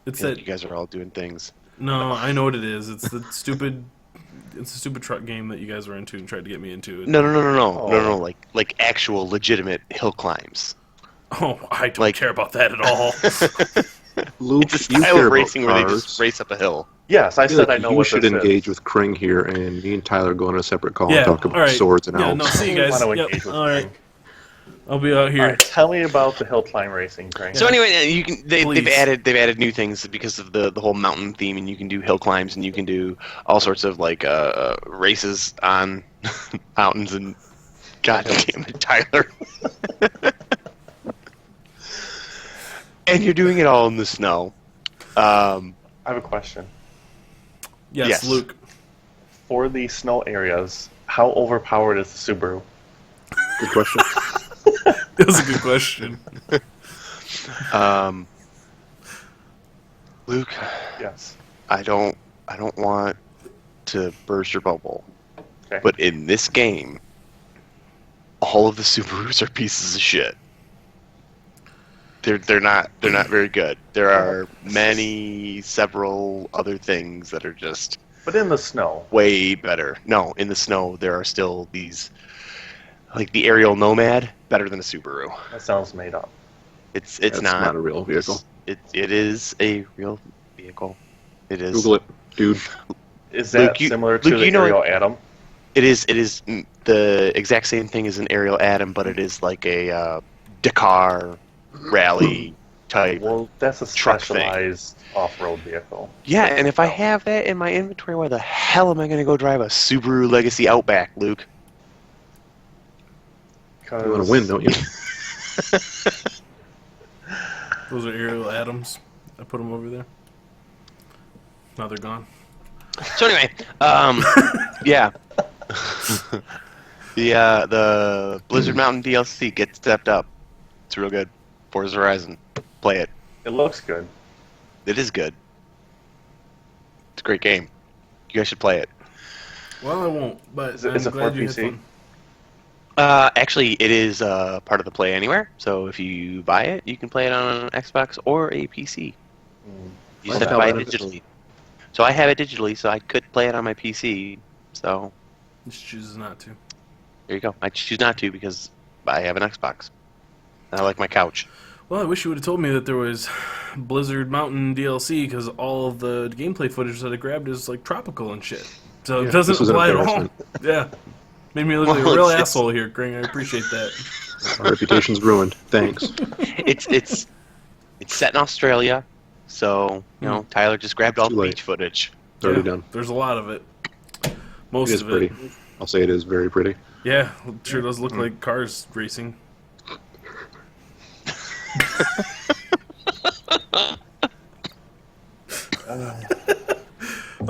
Speaker 1: It's
Speaker 4: Yeah,
Speaker 1: that.
Speaker 4: you guys are all doing things.
Speaker 1: No, I know what it is. It's the stupid. It's a stupid truck game that you guys were into and tried to get me into.
Speaker 4: No.
Speaker 2: Oh.
Speaker 4: Like actual legitimate hill climbs.
Speaker 1: Oh, I don't
Speaker 4: Like-
Speaker 1: care about that at all.
Speaker 3: Luke,
Speaker 4: It's a
Speaker 3: you
Speaker 4: style
Speaker 3: care
Speaker 4: of
Speaker 3: about
Speaker 4: racing where they
Speaker 3: cars.
Speaker 4: just race up a hill.
Speaker 2: Yes, I
Speaker 3: I feel
Speaker 2: said
Speaker 3: like
Speaker 2: I know
Speaker 3: you
Speaker 2: what
Speaker 3: should
Speaker 2: this
Speaker 3: engage
Speaker 2: is.
Speaker 3: with Kring here, and me and Tyler go on a separate call
Speaker 1: Yeah,
Speaker 3: and talk
Speaker 1: all
Speaker 3: about
Speaker 1: right.
Speaker 3: swords and
Speaker 1: Yeah,
Speaker 3: elves.
Speaker 1: no, see you
Speaker 2: I
Speaker 1: guys.
Speaker 2: want to
Speaker 1: Yep,
Speaker 2: engage with
Speaker 1: all right.
Speaker 2: Frank.
Speaker 1: I'll be out
Speaker 2: All
Speaker 1: here.
Speaker 2: right, tell me about the hill climb racing, Frank.
Speaker 4: So anyway, you can they've
Speaker 1: Please.
Speaker 4: added new things because of the whole mountain theme, and you can do hill climbs, and you can do all sorts of like races on mountains. And God damn it, Tyler! And you're doing it all in the snow.
Speaker 2: I have a question.
Speaker 1: Yes,
Speaker 4: Yes.
Speaker 1: Luke.
Speaker 2: For the snow areas, how overpowered is the Subaru?
Speaker 3: Good question.
Speaker 1: That was a good question.
Speaker 4: Luke,
Speaker 2: Yes.
Speaker 4: I don't want to burst your bubble,
Speaker 2: Okay.
Speaker 4: but in this game, all of the Subarus are pieces of shit. They're not very good. There are several other things that are just
Speaker 2: But in the snow.
Speaker 4: way better. No, in the snow there are still these, like the aerial Nomad, better than a Subaru.
Speaker 2: That sounds made up.
Speaker 4: It's
Speaker 3: That's
Speaker 4: not.
Speaker 3: not a real vehicle.
Speaker 4: It is a real vehicle. It is.
Speaker 3: Google it, dude.
Speaker 2: Is that
Speaker 4: Luke,
Speaker 2: similar to
Speaker 4: Luke,
Speaker 2: the
Speaker 4: you know
Speaker 2: Aerial Atom?
Speaker 4: It is the exact same thing as an aerial atom, but it is like a Dakar rally type
Speaker 2: Well, that's a
Speaker 4: truck thing.
Speaker 2: specialized off-road vehicle.
Speaker 4: Yeah, and if I have that in my inventory, why the hell am I going to go drive a Subaru Legacy Outback, Luke?
Speaker 3: You want to win, don't you?
Speaker 1: Those are aerial atoms. I put them over there. Now they're gone.
Speaker 4: So anyway, yeah. The Blizzard Mountain DLC gets stepped up. It's real good. Forza Horizon. Play it.
Speaker 2: It looks good.
Speaker 4: It is good. It's a great game. You guys should play it.
Speaker 1: Well, I won't, but
Speaker 2: Is it
Speaker 1: I'm
Speaker 2: for
Speaker 1: glad you had
Speaker 2: PC?
Speaker 1: fun.
Speaker 4: Actually, it is part of the Play Anywhere. So if you buy it, you can play it on an Xbox or a PC. You just have to buy it digitally. So I have it digitally, so I could play it on my PC. So
Speaker 1: Just chooses not to.
Speaker 4: there you go. I choose not to because I have an Xbox. And I like my couch.
Speaker 1: Well, I wish you would have told me that there was Blizzard Mountain DLC, because all of the gameplay footage that I grabbed is like tropical and shit. So
Speaker 3: Yeah,
Speaker 1: it doesn't
Speaker 3: this was an
Speaker 1: apply at all.
Speaker 3: embarrassment.
Speaker 1: Yeah. Made me look like
Speaker 4: Well,
Speaker 1: a real
Speaker 4: it's-
Speaker 1: asshole here, Greg. I appreciate that.
Speaker 3: Our reputation's ruined. Thanks.
Speaker 4: It's set in Australia, so Tyler just grabbed all
Speaker 3: Too
Speaker 4: the
Speaker 3: late.
Speaker 4: beach footage.
Speaker 3: It's already
Speaker 1: Yeah,
Speaker 3: done.
Speaker 1: There's a lot of it.
Speaker 3: It
Speaker 1: Most
Speaker 3: is
Speaker 1: of
Speaker 3: pretty.
Speaker 1: it.
Speaker 3: I'll say it is very pretty.
Speaker 1: Yeah, it sure does look like cars racing.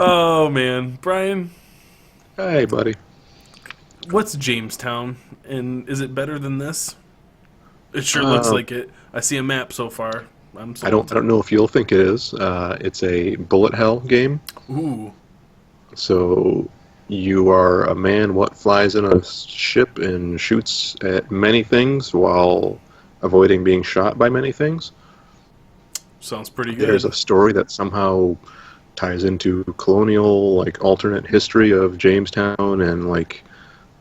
Speaker 1: Oh man, Brian,
Speaker 3: Hey, buddy.
Speaker 1: what's Jamestown, and is it better than this? It sure looks like it. I see a map so far. I'm sold.
Speaker 3: I don't know if you'll think it is. It's a bullet hell game.
Speaker 1: Ooh,
Speaker 3: So you are a man what flies in a ship and shoots at many things while avoiding being shot by many things.
Speaker 1: sounds pretty good.
Speaker 3: There's a story that somehow ties into colonial, like, alternate history of Jamestown, and like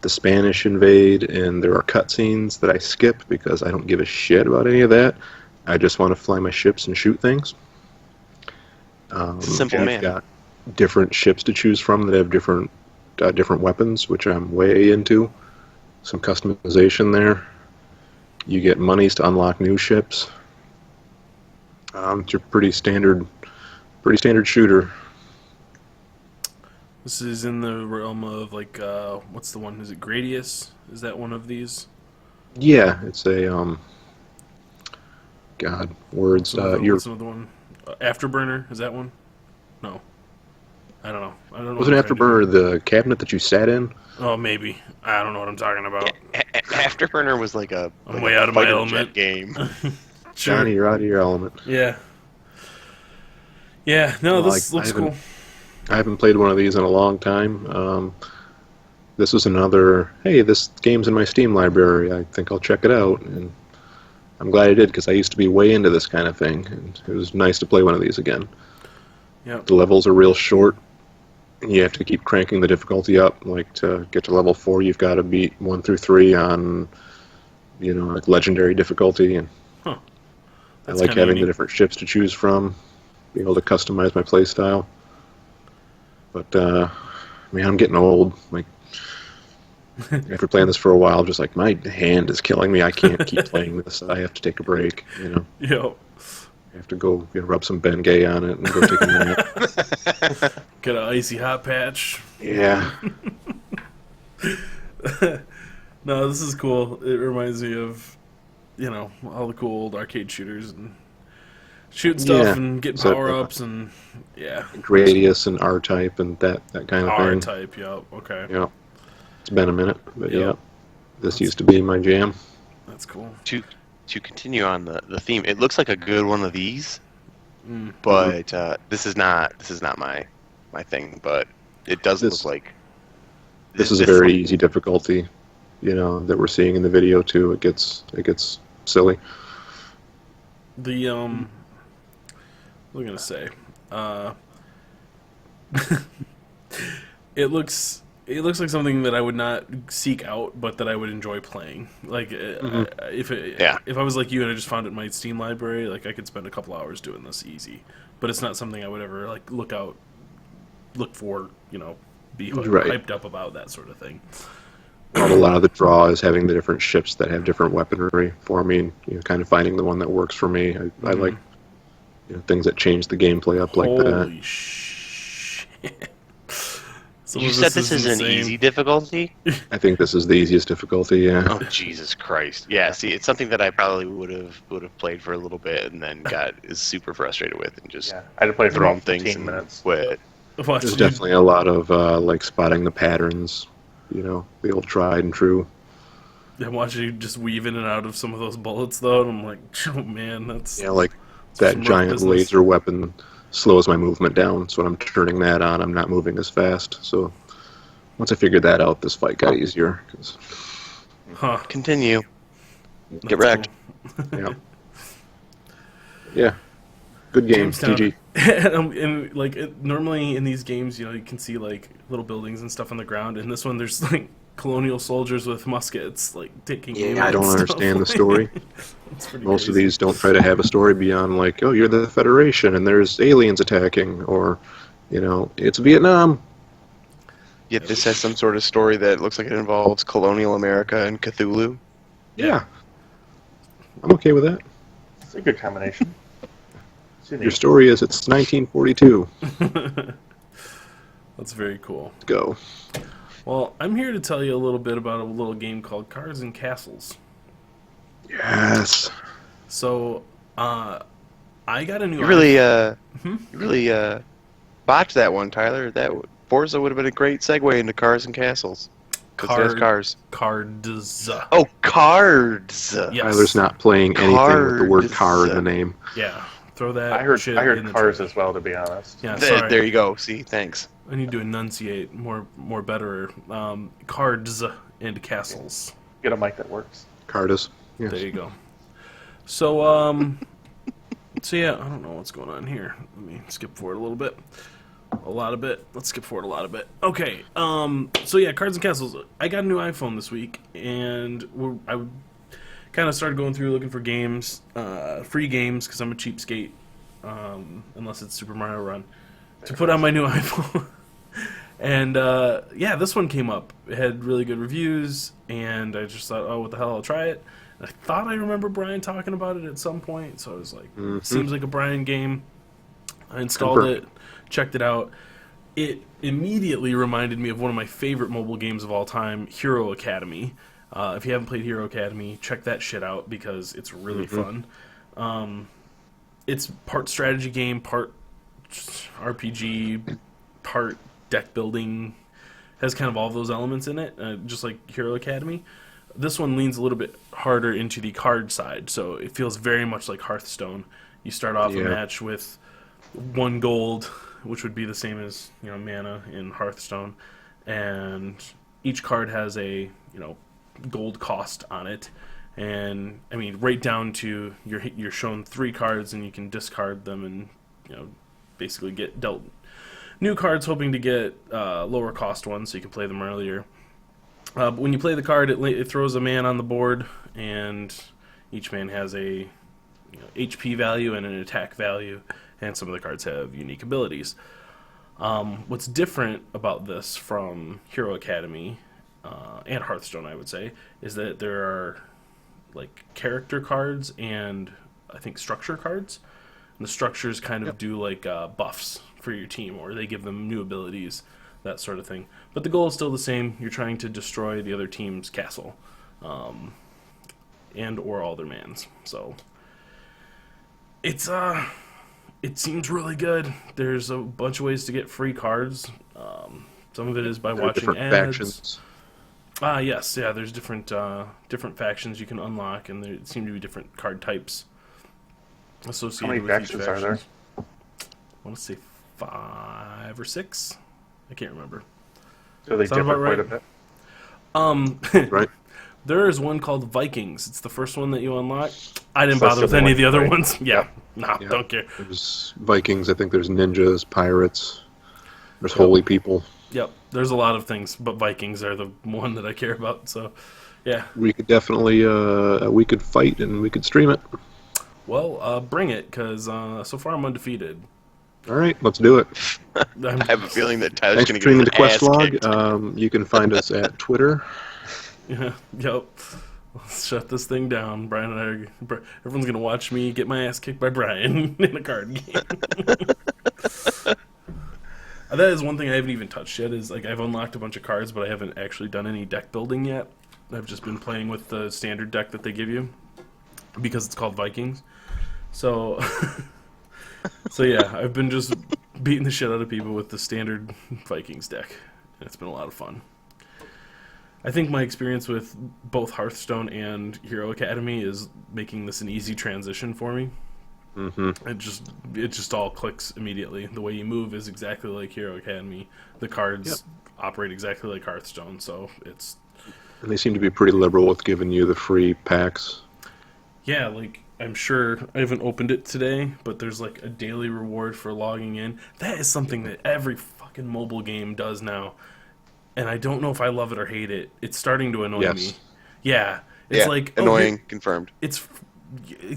Speaker 3: the Spanish invade, and there are cutscenes that I skip because I don't give a shit about any of that. I just want to fly my ships and shoot things.
Speaker 4: Simple
Speaker 3: you've
Speaker 4: man.
Speaker 3: got different ships to choose from that have different weapons, which I'm way into. Some customization there. You get monies to unlock new ships. It's a pretty standard shooter.
Speaker 1: This is in the realm of like, what's the one? Is it Gradius? Is that one of these?
Speaker 3: Yeah, it's a God, words.
Speaker 1: What's another one? Afterburner? Is that one? No. I don't know. I don't know.
Speaker 3: Wasn't
Speaker 1: what I'm trying to
Speaker 3: Afterburner the cabinet that you sat in?
Speaker 1: do. Oh, maybe. I don't know what I'm talking about.
Speaker 4: Afterburner was like a
Speaker 1: I'm way out of my
Speaker 4: fighter
Speaker 1: element.
Speaker 4: jet game.
Speaker 1: Sure.
Speaker 3: Johnny, you're out of your element.
Speaker 1: Yeah. Yeah. No,
Speaker 3: Well,
Speaker 1: this
Speaker 3: I
Speaker 1: looks
Speaker 3: haven't-
Speaker 1: cool.
Speaker 3: I haven't played one of these in a long time. This was another, hey, this game's in my Steam library. I think I'll check it out. And I'm glad I did, because I used to be way into this kind of thing. And it was nice to play one of these again.
Speaker 1: Yep.
Speaker 3: The levels are real short. You have to keep cranking the difficulty up. Like, to get to level 4, you've got to beat 1 through 3 on, like legendary difficulty. And
Speaker 1: Huh.
Speaker 3: I
Speaker 1: That's
Speaker 3: like
Speaker 1: kinda
Speaker 3: having the
Speaker 1: unique.
Speaker 3: different ships to choose from, being able to customize my playstyle. But, man, I'm getting old. Like, after playing this for a while, just like, my hand is killing me. I can't keep playing this. I have to take a break,
Speaker 1: Yo.
Speaker 3: I have to go rub some Bengay on it and go take a nap.
Speaker 1: Get an icy hot patch.
Speaker 3: Yeah.
Speaker 1: No, this is cool. It reminds me of, all the cool old arcade shooters and shooting stuff
Speaker 3: Yeah.
Speaker 1: and getting
Speaker 3: So,
Speaker 1: power-ups and, yeah.
Speaker 3: Gradius and R-Type and that kind of thing.
Speaker 1: R-type, yep, okay.
Speaker 3: Yeah. It's been a minute, but
Speaker 1: Yeah.
Speaker 3: yeah. This used to be my jam.
Speaker 1: That's cool.
Speaker 4: To continue on the theme, it looks like a good one of these,
Speaker 1: Mm.
Speaker 4: but this is not my thing. But it does
Speaker 3: This-
Speaker 4: look like
Speaker 3: This is a very easy difficulty, that we're seeing in the video too. It gets silly.
Speaker 1: The, what was I gonna say? It looks like something that I would not seek out, but that I would enjoy playing. Like, if I was like you and I just found it in my Steam library, like I could spend a couple hours doing this easy. But it's not something I would ever like look out, look for, be
Speaker 3: Right.
Speaker 1: hyped up about that sort of thing.
Speaker 3: A lot of the draw is having the different ships that have different weaponry for me, and kind of finding the one that works for me. I like things that change the gameplay up like that.
Speaker 1: Holy shit. Some
Speaker 4: You
Speaker 1: of
Speaker 4: said this is an
Speaker 1: insane.
Speaker 4: easy difficulty?
Speaker 3: I think this is the easiest difficulty. Yeah.
Speaker 4: Oh, Jesus Christ. Yeah, see, it's something that I probably would have played for a little bit and then is super frustrated with and just
Speaker 2: Yeah, I had to play for
Speaker 4: thrown
Speaker 2: about
Speaker 4: things
Speaker 2: 15
Speaker 4: and
Speaker 2: minutes.
Speaker 4: quit.
Speaker 1: Watch
Speaker 3: There's
Speaker 1: you-
Speaker 3: definitely a lot of like spotting the patterns. The old tried and true.
Speaker 1: I'm watching you just weave in and out of some of those bullets, though, and I'm like, oh man, that's
Speaker 3: Yeah, like
Speaker 1: some
Speaker 3: that
Speaker 1: rough
Speaker 3: giant
Speaker 1: business.
Speaker 3: laser weapon slows my movement down. So when I'm turning that on, I'm not moving as fast. So once I figured that out, this fight got easier. 'Cause,
Speaker 1: Huh.
Speaker 4: Continue.
Speaker 1: That's
Speaker 4: Get wrecked.
Speaker 3: yeah. Yeah. Good game,
Speaker 1: Jamestown.
Speaker 3: GG.
Speaker 1: and like normally in these games, you can see like little buildings and stuff on the ground. In this one, there's like colonial soldiers with muskets, like taking. aim
Speaker 3: I
Speaker 1: at
Speaker 3: don't
Speaker 1: stuff.
Speaker 3: understand the story.
Speaker 1: It's pretty
Speaker 3: Most of
Speaker 1: crazy.
Speaker 3: these don't try to have a story beyond like, oh, you're the Federation and there's aliens attacking, or, it's Vietnam.
Speaker 4: Yet this has some sort of story that looks like it involves colonial America and Cthulhu.
Speaker 3: Yeah. I'm okay with that.
Speaker 2: It's a good combination. It's unique.
Speaker 3: Your story is it's 1942.
Speaker 1: That's very cool.
Speaker 3: Let's go.
Speaker 1: Well, I'm here to tell you a little bit about a little game called Cards and Castles.
Speaker 3: Yes.
Speaker 1: So, I got a new.
Speaker 4: You really,
Speaker 1: Hmm?
Speaker 4: you really botched that one, Tyler. Forza would have been a great segue into Cars and Castles. 'Cause it has cars.
Speaker 1: Cards.
Speaker 4: Oh, cards!
Speaker 1: Yes.
Speaker 3: Tyler's not playing anything with the word car in the name.
Speaker 1: Yeah. Throw that.
Speaker 2: I heard
Speaker 1: shit in the
Speaker 2: cars
Speaker 1: trash.
Speaker 2: as well, to be honest.
Speaker 1: Yeah.
Speaker 4: There,
Speaker 1: Sorry.
Speaker 4: there you go. See, thanks.
Speaker 1: I need to enunciate more better. Cards and Castles.
Speaker 2: Get a mic that works.
Speaker 3: Cardus. Yes.
Speaker 1: There you go. So, so yeah, I don't know what's going on here. Let me skip forward a little bit. A lot of bit. Let's skip forward a lot of bit. Okay. So yeah, Cards and Castles. I got a new iPhone this week, and I kind of started going through looking for games, free games, because I'm a cheapskate, unless it's Super Mario Run, to put on my new iPhone. And yeah, this one came up. It had really good reviews, and I just thought, oh, what the hell, I'll try it. And I thought I remember Brian talking about it at some point, so I was like, seems like a Brian game. I installed
Speaker 3: Confirmed.
Speaker 1: it, checked it out. It immediately reminded me of one of my favorite mobile games of all time, Hero Academy. If you haven't played Hero Academy, check that shit out because it's really fun. It's part strategy game, part RPG, part deck building. Has kind of all those elements in it, just like Hero Academy. This one leans a little bit harder into the card side, so it feels very much like Hearthstone. You start off a
Speaker 3: Yeah.
Speaker 1: match with 1 gold, which would be the same as mana in Hearthstone, and each card has a gold cost on it. And I mean, right down to you're shown 3 cards, and you can discard them, and basically get dealt new cards, hoping to get lower cost ones, so you can play them earlier. But when you play the card, it throws a man on the board, and each man has a HP value and an attack value, and some of the cards have unique abilities. What's different about this from Hero Academy and Hearthstone, I would say, is that there are like character cards and I think structure cards. And the structures kind of do like buffs for your team, or they give them new abilities, that sort of thing. But the goal is still the same. You're trying to destroy the other team's castle, and or all their mans. So it's it seems really good. There's a bunch of ways to get free cards. Some of it is by
Speaker 3: There are
Speaker 1: watching
Speaker 3: different
Speaker 1: ads.
Speaker 3: factions.
Speaker 1: Yes, yeah. There's different factions you can unlock, and there seem to be different card types
Speaker 2: How
Speaker 1: associated
Speaker 2: many
Speaker 1: with each
Speaker 2: factions
Speaker 1: faction.
Speaker 2: are there?
Speaker 1: I want to say 5 or 6. I can't remember.
Speaker 2: Do they
Speaker 1: Sound
Speaker 2: differ
Speaker 1: about
Speaker 2: quite
Speaker 1: right?
Speaker 2: a bit?
Speaker 3: Right?
Speaker 1: There is one called Vikings. It's the first one that you unlock. I didn't
Speaker 2: So
Speaker 1: bother with
Speaker 2: similar,
Speaker 1: any of the other
Speaker 2: right?
Speaker 1: ones. Yeah, no,
Speaker 3: Yeah.
Speaker 1: don't care.
Speaker 3: There's Vikings. I think there's ninjas, pirates. There's holy people.
Speaker 1: Yep, there's a lot of things, but Vikings are the one that I care about. So, yeah.
Speaker 3: We could definitely we could fight and we could stream it.
Speaker 1: Well, bring it, because so far I'm undefeated.
Speaker 3: All right, let's do it.
Speaker 4: I have a feeling that Tyler's
Speaker 3: Thanks
Speaker 4: going
Speaker 3: for
Speaker 4: to
Speaker 3: tuning
Speaker 4: get
Speaker 3: into
Speaker 4: his ass kicked.
Speaker 3: Questlog. You can find us at Twitter.
Speaker 1: Yeah, yep. Let's shut this thing down. Brian and I everyone's going to watch me get my ass kicked by Brian in a card game. That is one thing I haven't even touched yet, is like I've unlocked a bunch of cards, but I haven't actually done any deck building yet. I've just been playing with the standard deck that they give you because it's called Vikings. So so yeah, I've been just beating the shit out of people with the standard Vikings deck. And it's been a lot of fun. I think my experience with both Hearthstone and Hero Academy is making this an easy transition for me.
Speaker 3: Mm-hmm.
Speaker 1: It just all clicks immediately. The way you move is exactly like Hero Academy. The cards operate exactly like Hearthstone, so it's...
Speaker 3: And they seem to be pretty liberal with giving you the free packs.
Speaker 1: Yeah, like, I'm sure I haven't opened it today, but there's like a daily reward for logging in. That is something that every fucking mobile game does now. And I don't know if I love it or hate it. It's starting to annoy me. Yeah. It's like...
Speaker 4: annoying, confirmed.
Speaker 1: It's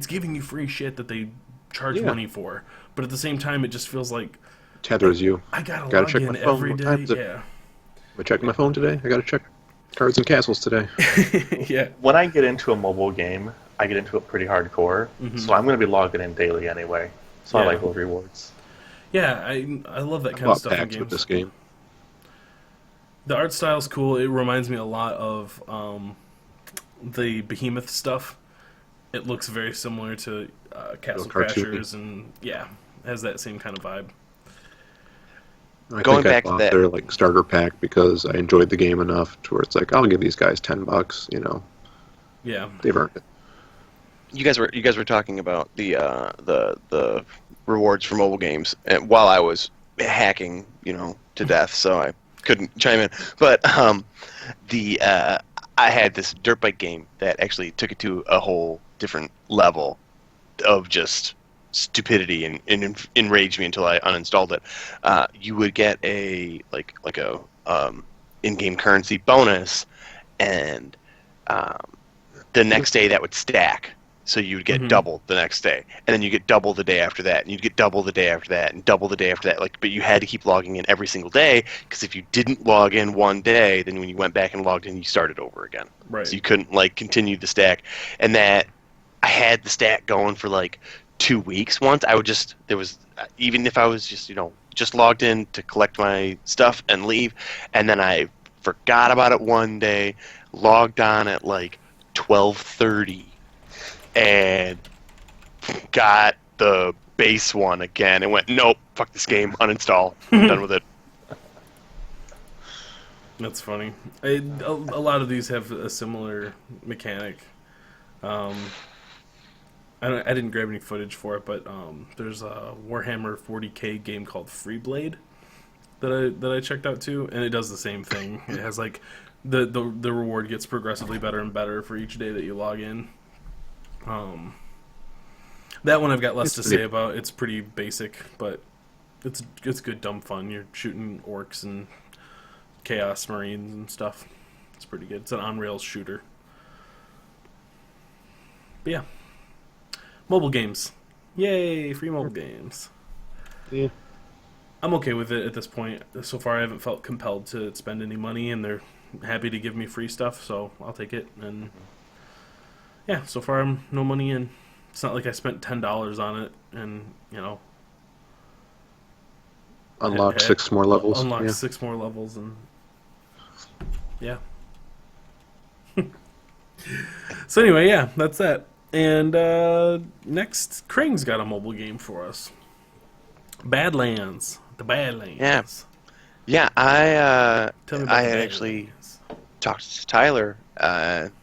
Speaker 1: giving you free shit that they charge money for. But at the same time, it just feels like...
Speaker 3: Tethers you.
Speaker 1: I gotta
Speaker 3: check
Speaker 1: log
Speaker 3: my
Speaker 1: in
Speaker 3: phone.
Speaker 1: every
Speaker 3: What
Speaker 1: day.
Speaker 3: time is it?
Speaker 1: Yeah.
Speaker 3: I checked my phone today. I gotta check Cards and Castles today.
Speaker 1: Yeah.
Speaker 2: When I get into a mobile game, I get into it pretty hardcore, so I'm going to be logging in daily anyway. So I
Speaker 1: Yeah.
Speaker 2: like those rewards.
Speaker 1: Yeah, I love that
Speaker 3: I
Speaker 1: kind of
Speaker 3: bought
Speaker 1: stuff in
Speaker 3: packs with
Speaker 1: games.
Speaker 3: this game.
Speaker 1: The art style's cool. It reminds me a lot of the Behemoth stuff. It looks very similar to Castle
Speaker 3: cartoony.
Speaker 1: Crashers, and yeah, has that same kind of vibe.
Speaker 3: I
Speaker 4: Going
Speaker 3: think I
Speaker 4: back to
Speaker 3: bought
Speaker 4: that-
Speaker 3: their like starter pack because I enjoyed the game enough to where it's like I'll give these guys $10. You know,
Speaker 1: Yeah.
Speaker 3: they've earned it.
Speaker 4: You guys were talking about the rewards for mobile games, and while I was hacking, to death, so I couldn't chime in. But I had this dirt bike game that actually took it to a whole different level of just stupidity and enraged me until I uninstalled it. You would get a in-game currency bonus, and the next day that would stack. So you would get double the next day, and then you get double the day after that, and you'd get double the day after that, and double the day after that. But you had to keep logging in every single day, because if you didn't log in one day, then when you went back and logged in, you started over again.
Speaker 1: Right.
Speaker 4: So you couldn't continue the stack, and that I had the stack going for 2 weeks. Once even if I was just logged in to collect my stuff and leave, and then I forgot about it one day, logged on at 12:30. And got the base one again and went, nope, fuck this game, uninstall, I'm done with it.
Speaker 1: That's funny. A lot of these have a similar mechanic. I didn't grab any footage for it, but there's a Warhammer 40k game called Freeblade that I checked out too, and it does the same thing. It has the reward gets progressively better and better for each day that you log in. That one I've got less to say about. It's pretty basic, but it's good dumb fun. You're shooting orcs and chaos marines and stuff. It's pretty good. It's an on-rails shooter. But yeah. Mobile games. Yay, free mobile games.
Speaker 3: Yeah.
Speaker 1: I'm okay with it at this point. So far I haven't felt compelled to spend any money, and they're happy to give me free stuff, so I'll take it. And yeah, so far I'm no money in. It's not like I spent $10 on it and,
Speaker 3: Unlock 6 more levels.
Speaker 1: unlock
Speaker 3: Yeah.
Speaker 1: 6 more levels, and yeah. So anyway, yeah, that's that. And next, Krang's got a mobile game for us. Badlands. The Badlands.
Speaker 4: Yeah, I
Speaker 1: Tell me about
Speaker 4: I
Speaker 1: the
Speaker 4: had
Speaker 1: Badlands.
Speaker 4: actually talked to Tyler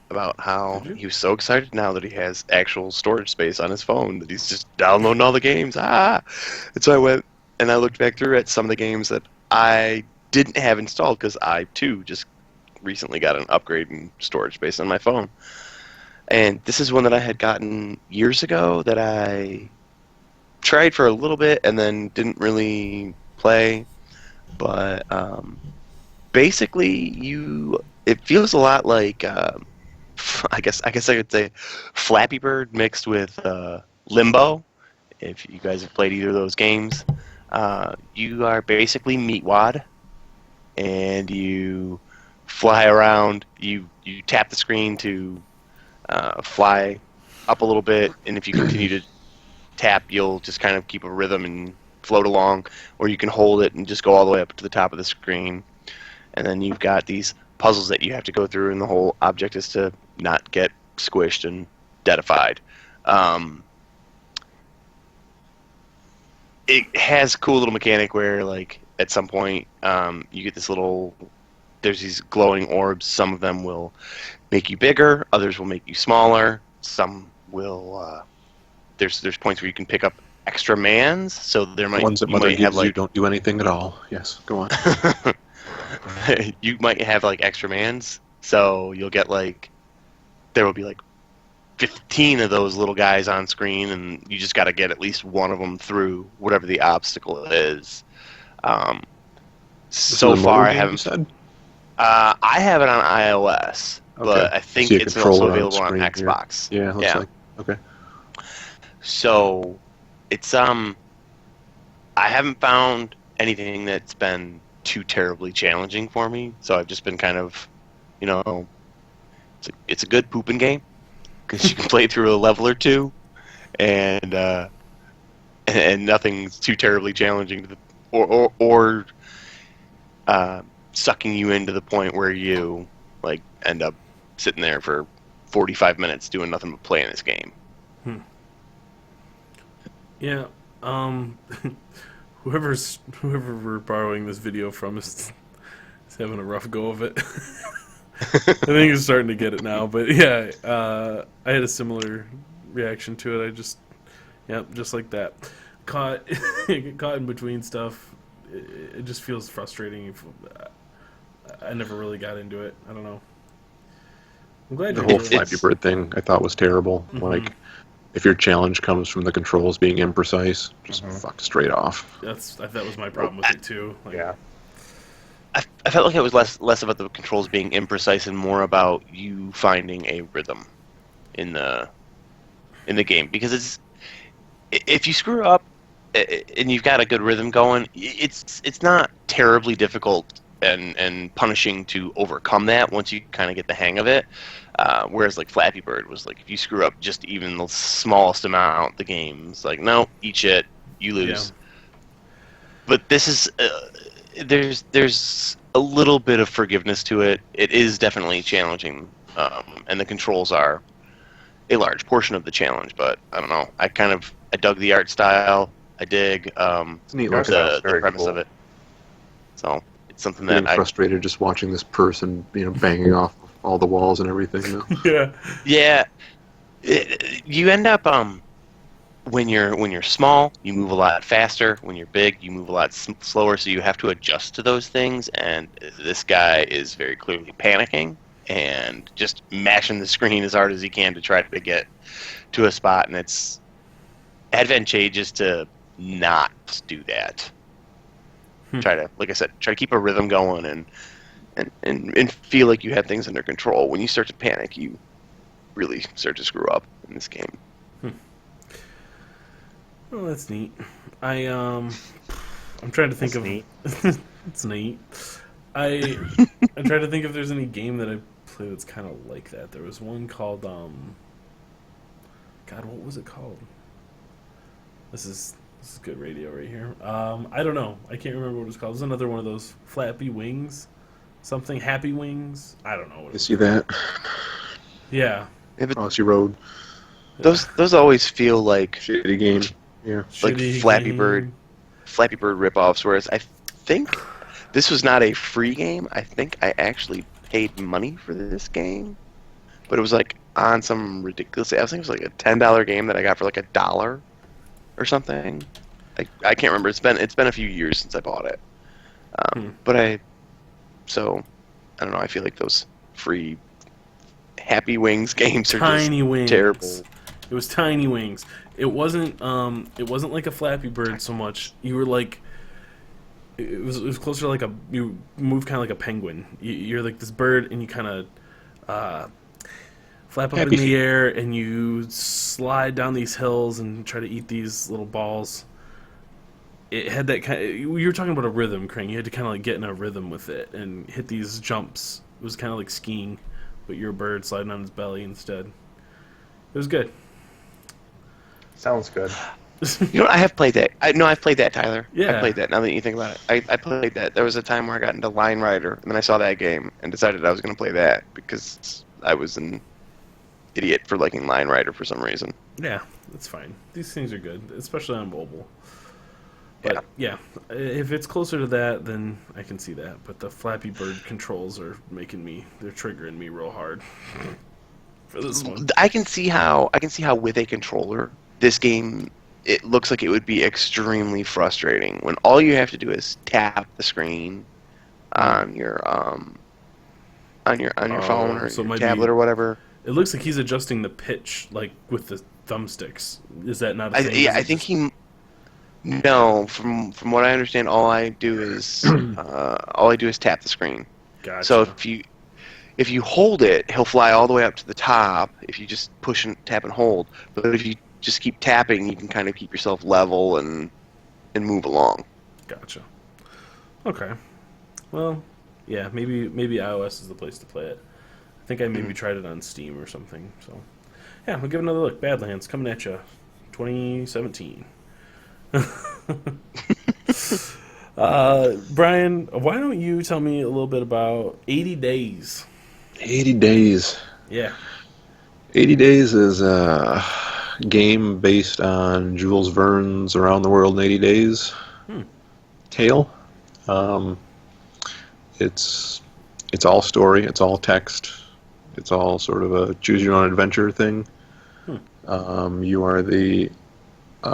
Speaker 4: about how
Speaker 1: Did you?
Speaker 4: he was so excited now that he has actual storage space on his phone that he's just downloading all the games. And so I went and I looked back through at some of the games that I didn't have installed because I too just recently got an upgrade in storage space on my phone. And this is one that I had gotten years ago that I tried for a little bit and then didn't really play. But basically, it feels a lot like I guess I could say Flappy Bird mixed with Limbo. If you guys have played either of those games, You are basically Meatwad, and you fly around. You tap the screen to fly up a little bit, and if you continue to tap, you'll just kind of keep a rhythm and float along, or you can hold it and just go all the way up to the top of the screen. And then you've got these puzzles that you have to go through, and the whole object is to not get squished and deadified. It has a cool little mechanic where, like, at some point, you get this little... There's these glowing orbs. Some of them will make you bigger. Others will make you smaller. Some will... There's points where you can pick up extra mans, so there might...
Speaker 3: Ones that
Speaker 4: you
Speaker 3: Mother
Speaker 4: might
Speaker 3: gives
Speaker 4: have, like,
Speaker 3: you don't do anything at all. Yes, go on.
Speaker 4: you might have, like, extra mans, so you'll get, like... There will be, like, 15 of those little guys on screen, and you just got to get at least one of them through whatever the obstacle is. So far, I haven't.
Speaker 3: Said?
Speaker 4: I have it on iOS, but I think
Speaker 3: See a
Speaker 4: it's
Speaker 3: controller
Speaker 4: also available on
Speaker 3: screen here.
Speaker 4: Xbox.
Speaker 3: Yeah, looks like. Okay.
Speaker 4: So it's I haven't found anything that's been too terribly challenging for me. So I've just been kind of, it's a good pooping game because you can play through a level or two, and nothing's too terribly challenging to or sucking you into the point where you like end up sitting there for 45 minutes doing nothing but playing this game.
Speaker 1: Yeah. Whoever we're borrowing this video from is having a rough go of it. I think he's starting to get it now, but yeah, I had a similar reaction to it. Just like that. Caught in between stuff. It just feels frustrating. I never really got into it. I don't know. I'm glad
Speaker 3: The
Speaker 1: you
Speaker 3: whole
Speaker 1: enjoyed
Speaker 3: Flappy
Speaker 1: it.
Speaker 3: Bird thing I thought was terrible.
Speaker 1: Mhm.
Speaker 3: Like, if your challenge comes from the controls being imprecise, just fuck straight off.
Speaker 1: That was my problem with it too. Like,
Speaker 2: Yeah.
Speaker 4: I felt like it was less about the controls being imprecise and more about you finding a rhythm in the game, because if you screw up and you've got a good rhythm going, it's not terribly difficult and punishing to overcome that once you kind of get the hang of it. Whereas like Flappy Bird was like, if you screw up just even the smallest amount, the game's like, no, eat shit, you lose.
Speaker 1: Yeah.
Speaker 4: But this is there's a little bit of forgiveness to it. It is definitely challenging, and the controls are a large portion of the challenge. But I don't know. I dug the art style. I dig
Speaker 3: It's neat
Speaker 2: Art
Speaker 3: looking.
Speaker 2: style's
Speaker 4: the
Speaker 2: very
Speaker 4: premise
Speaker 2: cool.
Speaker 4: of it. So it's something
Speaker 3: Getting
Speaker 4: that
Speaker 3: frustrated just watching this person, banging off all the walls and everything.
Speaker 1: Yeah.
Speaker 4: you end up when you're small, you move a lot faster. When you're big, you move a lot slower. So you have to adjust to those things. And this guy is very clearly panicking and just mashing the screen as hard as he can to try to get to a spot. And it's advantageous to not do that. Try to keep a rhythm going and feel like you have things under control. When you start to panic, you really start to screw up in this game.
Speaker 1: Oh, that's neat. I'm trying to think
Speaker 2: That's
Speaker 1: of.
Speaker 2: neat.
Speaker 1: It's neat. I'm trying to think if there's any game that I play that's kind of like that. There was one called God, what was it called? This is good radio right here. I don't know. I can't remember what it was called. It was another one of those Flappy Wings, something Happy Wings. I don't know what
Speaker 3: You
Speaker 1: it was.
Speaker 3: see that?
Speaker 1: Yeah.
Speaker 3: Crossy Road.
Speaker 4: Those always feel like
Speaker 3: Shitty game. Yeah.
Speaker 1: Shitty
Speaker 4: Flappy
Speaker 1: game.
Speaker 4: Bird ripoffs, whereas I think this was not a free game. I think I actually paid money for this game, but it was like on some ridiculous. I think it was like a $10 game that I got for like $1 or something. I can't remember. It's been a few years since I bought it. But I don't know. I feel like those free Happy Wings games are
Speaker 1: Tiny
Speaker 4: just
Speaker 1: Wings.
Speaker 4: terrible.
Speaker 1: It was Tiny Wings. It wasn't like a Flappy Bird so much. You were like, it was closer to like you move kind of like a penguin. You're like this bird, and you kind of flap up
Speaker 3: Happy
Speaker 1: in the
Speaker 3: feet.
Speaker 1: air, and you slide down these hills and try to eat these little balls. it had that kind. You were talking about a rhythm, Crane. You had to kind of like get in a rhythm with it and hit these jumps. It was kind of like skiing, but you're a bird sliding on its belly instead. It was good.
Speaker 2: Sounds good.
Speaker 4: You know, I have played that. I've played that, Tyler.
Speaker 1: Yeah.
Speaker 4: I played that. Now that you think about it, I played that. There was a time where I got into Line Rider, and then I saw that game and decided I was going to play that because I was an idiot for liking Line Rider for some reason.
Speaker 1: Yeah, that's fine. These things are good, especially on mobile. But yeah, if it's closer to that, then I can see that. But the Flappy Bird controls are they're triggering me real hard for this one.
Speaker 4: I can see how with a controller, this game, it looks like it would be extremely frustrating when all you have to do is tap the screen on your phone or
Speaker 1: so it
Speaker 4: your
Speaker 1: might
Speaker 4: tablet
Speaker 1: be-
Speaker 4: or whatever.
Speaker 1: It looks like he's adjusting the pitch like with the thumbsticks. Is that not a thing?
Speaker 4: Yeah,
Speaker 1: Is
Speaker 4: I
Speaker 1: it
Speaker 4: think
Speaker 1: just-
Speaker 4: he. No, from what I understand, all I do is tap the screen.
Speaker 1: Gotcha.
Speaker 4: So if you hold it, he'll fly all the way up to the top. If you just push and tap and hold, but if you just keep tapping, you can kind of keep yourself level and move along.
Speaker 1: Gotcha. Okay. Well, yeah, maybe iOS is the place to play it. I think I maybe tried it on Steam or something. So, yeah, we'll give it another look. Badlands coming at you, 2017. Brian, why don't you tell me a little bit about 80 Days?
Speaker 3: 80 Days.
Speaker 1: Yeah.
Speaker 3: 80 Days is a game based on Jules Verne's Around the World in 80 Days tale. It's all story, it's all text, it's all sort of a choose your own adventure thing. You are the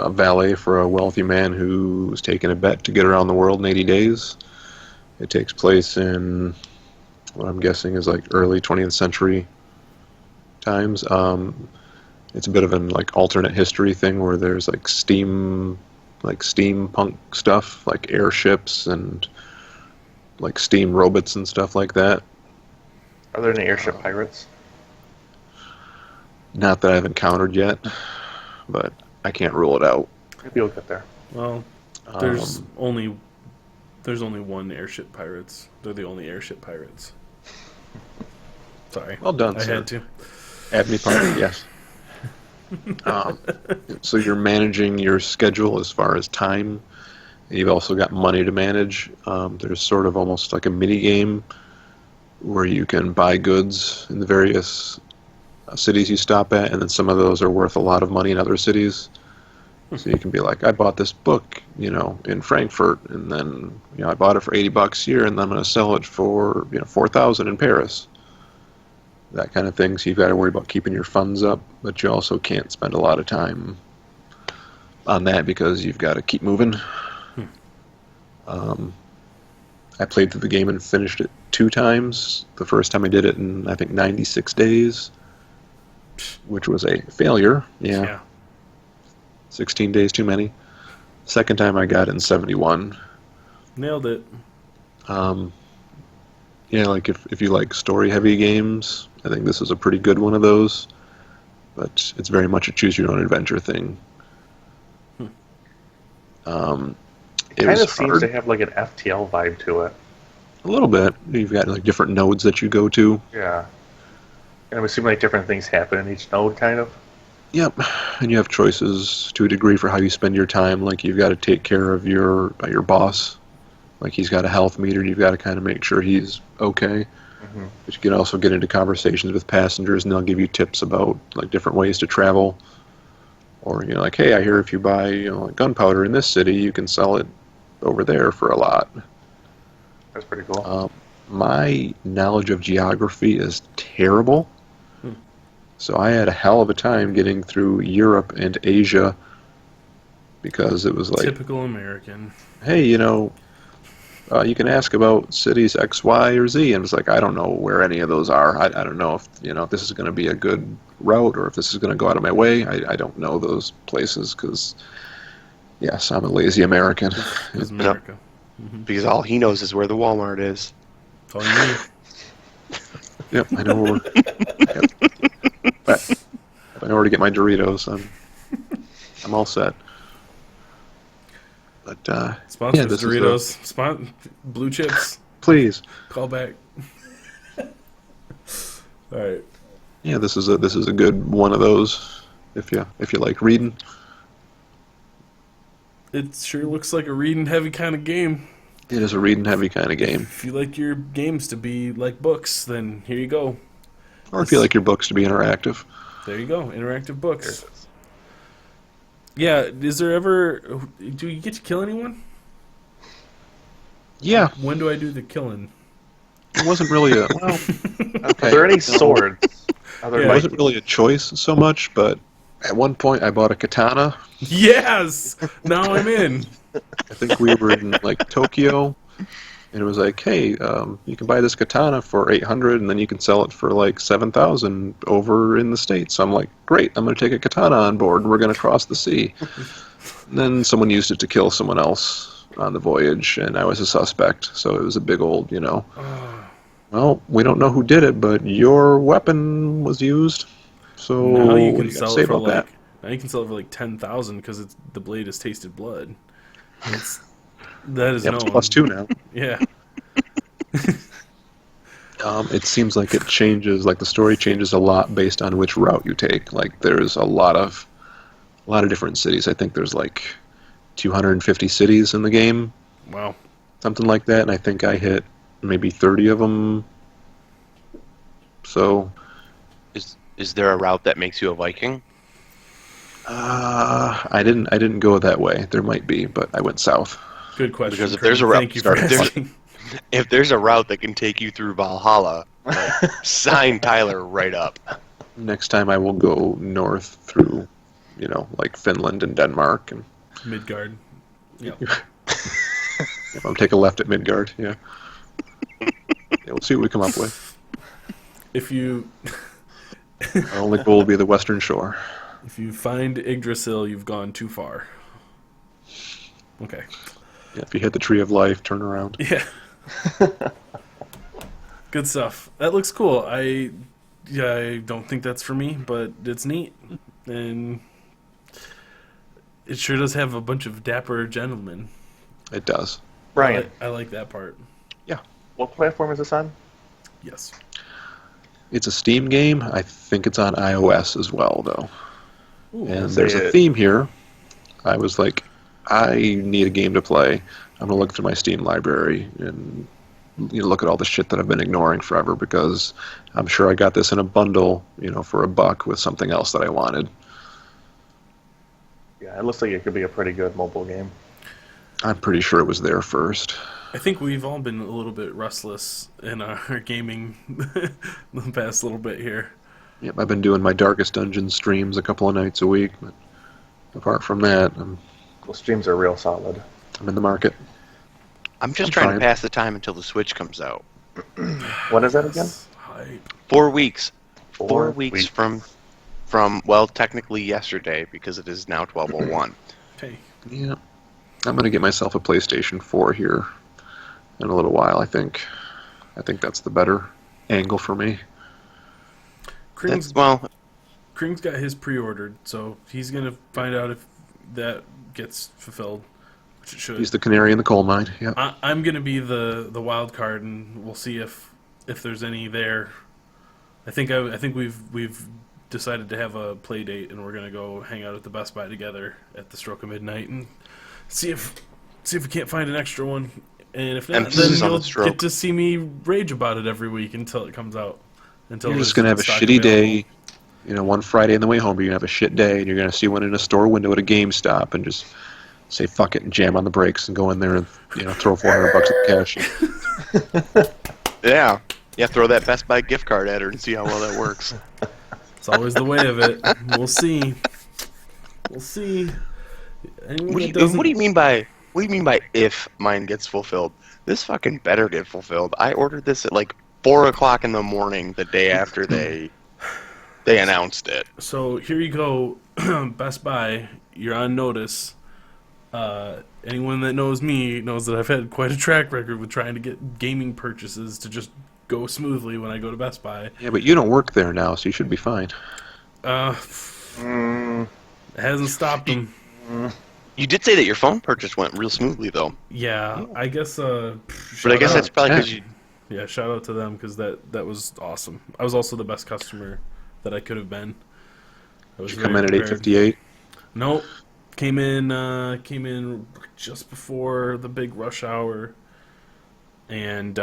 Speaker 3: valet for a wealthy man who's taken a bet to get around the world in 80 days. It takes place in what I'm guessing is like early 20th century times. It's a bit of an like alternate history thing where there's like steampunk stuff, like airships and like steam robots and stuff like that.
Speaker 2: Are there any airship pirates?
Speaker 3: Not that I've encountered yet, but I can't rule it out.
Speaker 2: Maybe we'll get there.
Speaker 1: Well, there's only one airship pirates. They're the only airship pirates. Sorry.
Speaker 3: Well done,
Speaker 1: I
Speaker 3: sir.
Speaker 1: had to.
Speaker 3: Add me part, yes. So you're managing your schedule as far as time. You've also got money to manage. There's sort of almost like a mini game where you can buy goods in the various cities you stop at, and then some of those are worth a lot of money in other cities. So you can be like, I bought this book, in Frankfurt, and then I bought it for $80 here, and then I'm going to sell it for $4,000 in Paris. That kind of thing. So you've got to worry about keeping your funds up, but you also can't spend a lot of time on that because you've got to keep moving. I played through the game and finished it 2 times. The first time I did it in, I think, 96 days, which was a failure. Yeah. 16 days too many. Second time I got it in 71.
Speaker 1: Nailed it.
Speaker 3: Like if you like story-heavy games, I think this is a pretty good one of those. But it's very much a choose-your-own-adventure thing.
Speaker 2: It kind of seems to have like an FTL vibe to it.
Speaker 3: A little bit. You've got like different nodes that you go to.
Speaker 2: Yeah. And I'm assuming like different things happen in each node, kind of.
Speaker 3: Yep, and you have choices to a degree for how you spend your time. Like you've got to take care of your boss. Like he's got a health meter, and you've got to kind of make sure he's okay.
Speaker 2: Mm-hmm.
Speaker 3: But you can also get into conversations with passengers, and they'll give you tips about like different ways to travel. Or like, hey, I hear if you buy like gunpowder in this city, you can sell it over there for a lot.
Speaker 2: That's pretty cool.
Speaker 3: My knowledge of geography is terrible. So I had a hell of a time getting through Europe and Asia because it was like,
Speaker 1: Typical American.
Speaker 3: hey, you can ask about cities X, Y, or Z, and it's like, I don't know where any of those are. I don't know if if this is going to be a good route or if this is going to go out of my way. I don't know those places because, yes, I'm a lazy American.
Speaker 1: It's America.
Speaker 4: Because all he knows is where the Walmart is.
Speaker 1: That's all you need.
Speaker 3: Yep, I know where. Yep. But if I know where to get my Doritos, I'm all set. But
Speaker 1: Sponsors
Speaker 3: yeah, this is
Speaker 1: Doritos. Blue chips.
Speaker 3: please.
Speaker 1: Call back. All right.
Speaker 3: Yeah, this is a good one of those if you like reading.
Speaker 1: It sure looks like a reading heavy kind of game.
Speaker 3: It is a reading heavy kind of game.
Speaker 1: If you like your games to be like books, then here you go.
Speaker 3: Or if you like your books to be interactive.
Speaker 1: There you go. Interactive
Speaker 2: There
Speaker 1: books.
Speaker 2: it is.
Speaker 1: Yeah. Is there ever? Do you get to kill anyone?
Speaker 3: Yeah,
Speaker 1: When do I do the killing?
Speaker 3: it wasn't really a well. Okay.
Speaker 2: Are there any
Speaker 3: no,
Speaker 2: swords? Are there
Speaker 3: It
Speaker 1: Yeah.
Speaker 3: wasn't really a choice so much, but at one point I bought a katana.
Speaker 1: Yes. Now I'm in.
Speaker 3: I think we were in like Tokyo, and it was like, hey, you can buy this katana for 800, and then you can sell it for like 7,000 over in the States. So I'm like, great, I'm going to take a katana on board, and we're going to cross the sea. And then someone used it to kill someone else on the voyage, and I was a suspect. So it was a big old, well, we don't know who did it, but your weapon was used. So
Speaker 1: Now you
Speaker 3: what
Speaker 1: can
Speaker 3: do you got to
Speaker 1: sell
Speaker 3: say
Speaker 1: it for
Speaker 3: about
Speaker 1: like.
Speaker 3: that?
Speaker 1: Now you can sell it for like 10,000 because the blade has tasted blood. That is
Speaker 3: Yeah, it's
Speaker 1: known.
Speaker 3: +2 now.
Speaker 1: Yeah.
Speaker 3: It seems like it changes, like the story changes a lot based on which route you take. Like there's a lot of different cities. I think there's like 250 cities in the game,
Speaker 1: Wow.
Speaker 3: something like that, and I think I hit maybe 30 of them. So,
Speaker 4: Is there a route that makes you a Viking?
Speaker 3: I didn't go that way. There might be, but I went south.
Speaker 1: Good question.
Speaker 4: Because if
Speaker 1: Craig.
Speaker 4: there's a route-
Speaker 1: Thank you for
Speaker 3: if there's-
Speaker 1: asking.
Speaker 4: If there's a route that can take you through Valhalla, sign Tyler right up.
Speaker 3: Next time I will go north through, like Finland and Denmark, and
Speaker 1: Midgard. Yep.
Speaker 3: I'll take a left at Midgard. Yeah. Yeah, we'll see what we come up with.
Speaker 1: If you
Speaker 3: Our only goal will be the Western Shore.
Speaker 1: find Yggdrasil, you've gone too far. Okay.
Speaker 3: Yeah, if you hit the Tree of Life, turn around.
Speaker 1: Yeah. Good stuff. That looks cool. I don't think that's for me, but it's neat, and it sure does have a bunch of dapper gentlemen.
Speaker 3: It does.
Speaker 2: Brian,
Speaker 1: I like that part.
Speaker 2: what platform is this on?
Speaker 1: Yes.
Speaker 3: It's a Steam game. I think it's on iOS as well, though.
Speaker 1: Ooh,
Speaker 3: And
Speaker 2: say
Speaker 3: there's a
Speaker 2: it.
Speaker 3: theme here. I was like, I need a game to play. I'm gonna look through my Steam library and look at all the shit that I've been ignoring forever because I'm sure I got this in a bundle, for $1 with something else that I wanted.
Speaker 2: Yeah, it looks like it could be a pretty good mobile game.
Speaker 3: I'm pretty sure it was there first.
Speaker 1: I think we've all been a little bit restless in our gaming the past little bit here.
Speaker 3: Yep, I've been doing my Darkest Dungeon streams a couple of nights a week, but apart from that,
Speaker 2: Those streams are real solid.
Speaker 3: I'm in the market.
Speaker 4: I'm just
Speaker 3: I'm
Speaker 4: trying
Speaker 3: fine.
Speaker 4: to pass the time until the Switch comes out.
Speaker 2: When is that again?
Speaker 1: Hype.
Speaker 4: 4 weeks. 4
Speaker 2: 4
Speaker 4: weeks from well, technically yesterday because it is now 12:01.
Speaker 1: Hey,
Speaker 3: Yeah, I'm gonna get myself a PlayStation 4 here in a little while. I think that's the better angle for me.
Speaker 1: Kring's got his pre-ordered, so he's gonna find out if that gets fulfilled, which it should.
Speaker 3: He's the canary in the coal mine. Yeah.
Speaker 1: I'm gonna be the wild card, and we'll see if there's any there. I think we've decided to have a play date, and we're gonna go hang out at the Best Buy together at the stroke of midnight and see if we can't find an extra one. And if not, then
Speaker 4: Emphasis on the
Speaker 1: you'll
Speaker 4: stroke.
Speaker 1: get to see me rage about it every week until it comes out. Until
Speaker 3: You're
Speaker 1: it's
Speaker 3: just gonna have a
Speaker 1: stock
Speaker 3: shitty
Speaker 1: available.
Speaker 3: day. One Friday on the way home, you're gonna have a shit day, and you're gonna see one in a store window at a GameStop, and just say fuck it and jam on the brakes and go in there and throw $400 at the cash.
Speaker 4: Yeah. Yeah, throw that Best Buy gift card at her and see how well that works.
Speaker 1: It's always the way of it. We'll see. We'll see. Anyone
Speaker 4: What do
Speaker 1: that doesn't-
Speaker 4: you mean by if mine gets fulfilled? This fucking better get fulfilled. I ordered this at like 4 o'clock in the morning the day after they announced it.
Speaker 1: So here you go, Best Buy. You're on notice. Anyone that knows me knows that I've had quite a track record with trying to get gaming purchases to just go smoothly when I go to Best Buy.
Speaker 3: Yeah, but you don't work there now, so you should be fine.
Speaker 1: It hasn't stopped them.
Speaker 4: You did say that your phone purchase went real smoothly, though.
Speaker 1: Yeah, I guess.
Speaker 4: But I
Speaker 1: Shout
Speaker 4: guess
Speaker 1: out.
Speaker 4: that's probably because you.
Speaker 1: Yeah, shout out to them because that was awesome. I was also the best customer that I could have been. I was
Speaker 3: Did you come
Speaker 1: very
Speaker 3: in at
Speaker 1: prepared.
Speaker 3: 8:58?
Speaker 1: Nope. Came in just before the big rush hour, and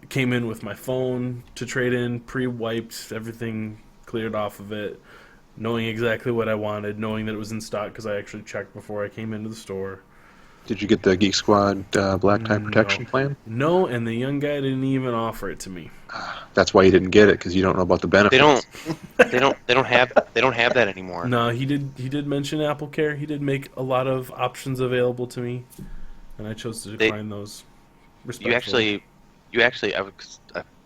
Speaker 1: came in with my phone to trade in, pre-wiped everything, cleared off of it, knowing exactly what I wanted, knowing that it was in stock because I actually checked before I came into the store.
Speaker 3: Did you get the Geek Squad black tie
Speaker 1: No.
Speaker 3: protection plan?
Speaker 1: No, and the young guy didn't even offer it to me.
Speaker 3: That's why you didn't get it, because you don't know about the benefits.
Speaker 4: They don't have that anymore.
Speaker 1: No, he did mention Apple Care. He did make a lot of options available to me, and I chose to decline those. Respectfully.
Speaker 4: You actually, I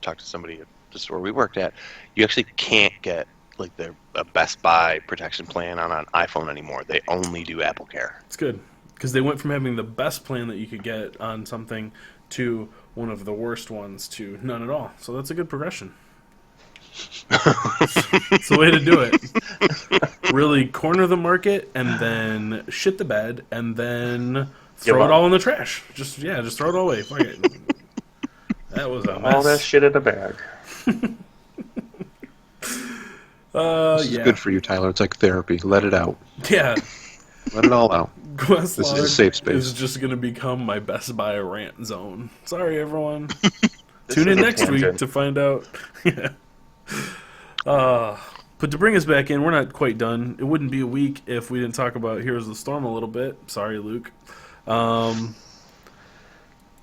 Speaker 4: talked to somebody at the store we worked at. You actually can't get like a Best Buy protection plan on an iPhone anymore. They only do Apple Care.
Speaker 1: It's good because they went from having the best plan that you could get on something to one of the worst ones to none at all. So that's a good progression. It's the way to do it. Really corner the market and then shit the bed and then throw it all in the trash. Just throw it all away. Fuck it. That was a mess.
Speaker 2: All that shit in a bag.
Speaker 3: This is good for you, Tyler. It's like therapy. Let it out.
Speaker 1: Yeah.
Speaker 3: Let it all out.
Speaker 1: Questlog
Speaker 3: This is a safe space.
Speaker 1: is just going to become my Best Buy rant zone. Sorry, everyone.
Speaker 2: This
Speaker 1: Tune in
Speaker 2: is a
Speaker 1: next week
Speaker 2: tangent.
Speaker 1: to find out. Yeah. But to bring us back in, we're not quite done. It wouldn't be a week if we didn't talk about Heroes of the Storm a little bit. Sorry, Luke.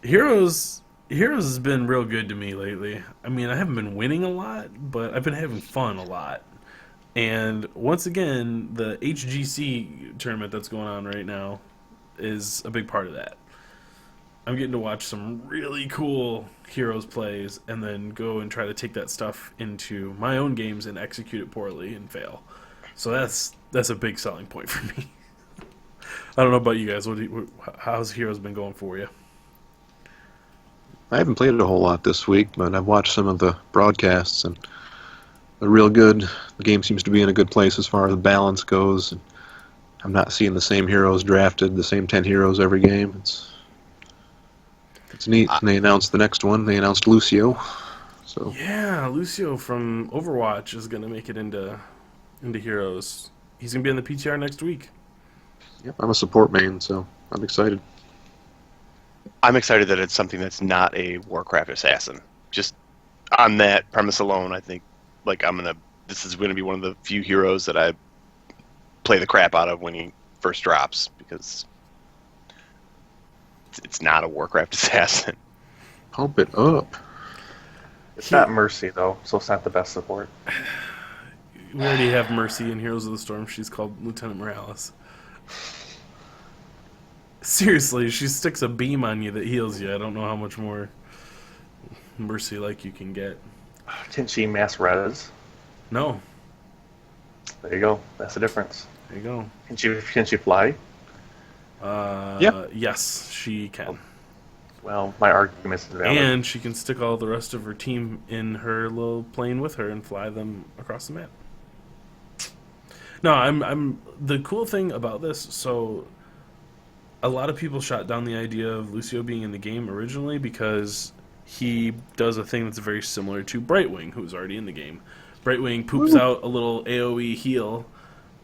Speaker 1: Heroes has been real good to me lately. I mean, I haven't been winning a lot, but I've been having fun a lot. And once again, the HGC tournament that's going on right now is a big part of that. I'm getting to watch some really cool Heroes plays and then go and try to take that stuff into my own games and execute it poorly and fail. So that's a big selling point for me. I don't know about you guys. How's Heroes been going for you?
Speaker 3: I haven't played it a whole lot this week, but I've watched some of the broadcasts, and they're real good. The game seems to be in a good place as far as the balance goes. And I'm not seeing the same heroes drafted, the same 10 heroes every game. It's neat. And they announced the next one. They announced Lucio. So
Speaker 1: Yeah, Lucio from Overwatch is going to make it into Heroes. He's going to be in the PTR next week.
Speaker 3: yep, I'm a support main, so I'm excited.
Speaker 4: I'm excited that it's something that's not a Warcraft assassin. Just on that premise alone, I think this is gonna be one of the few heroes that I play the crap out of when he first drops, because it's not a Warcraft assassin.
Speaker 3: Pump it up.
Speaker 2: It's not Mercy, though, so it's not the best support.
Speaker 1: We already have Mercy in Heroes of the Storm. She's called Lieutenant Morales. Seriously, she sticks a beam on you that heals you. I don't know how much more Mercy-like you can get.
Speaker 2: Can she mass res?
Speaker 1: No.
Speaker 2: There you go. That's the difference.
Speaker 1: There you go.
Speaker 2: Can she fly?
Speaker 3: Yeah.
Speaker 1: Yes, she can.
Speaker 2: Well, my argument is valid.
Speaker 1: And she can stick all the rest of her team in her little plane with her and fly them across the map. No, I'm the cool thing about this, so a lot of people shot down the idea of Lucio being in the game originally because he does a thing that's very similar to Brightwing, who's already in the game. Brightwing poops out a little AoE heal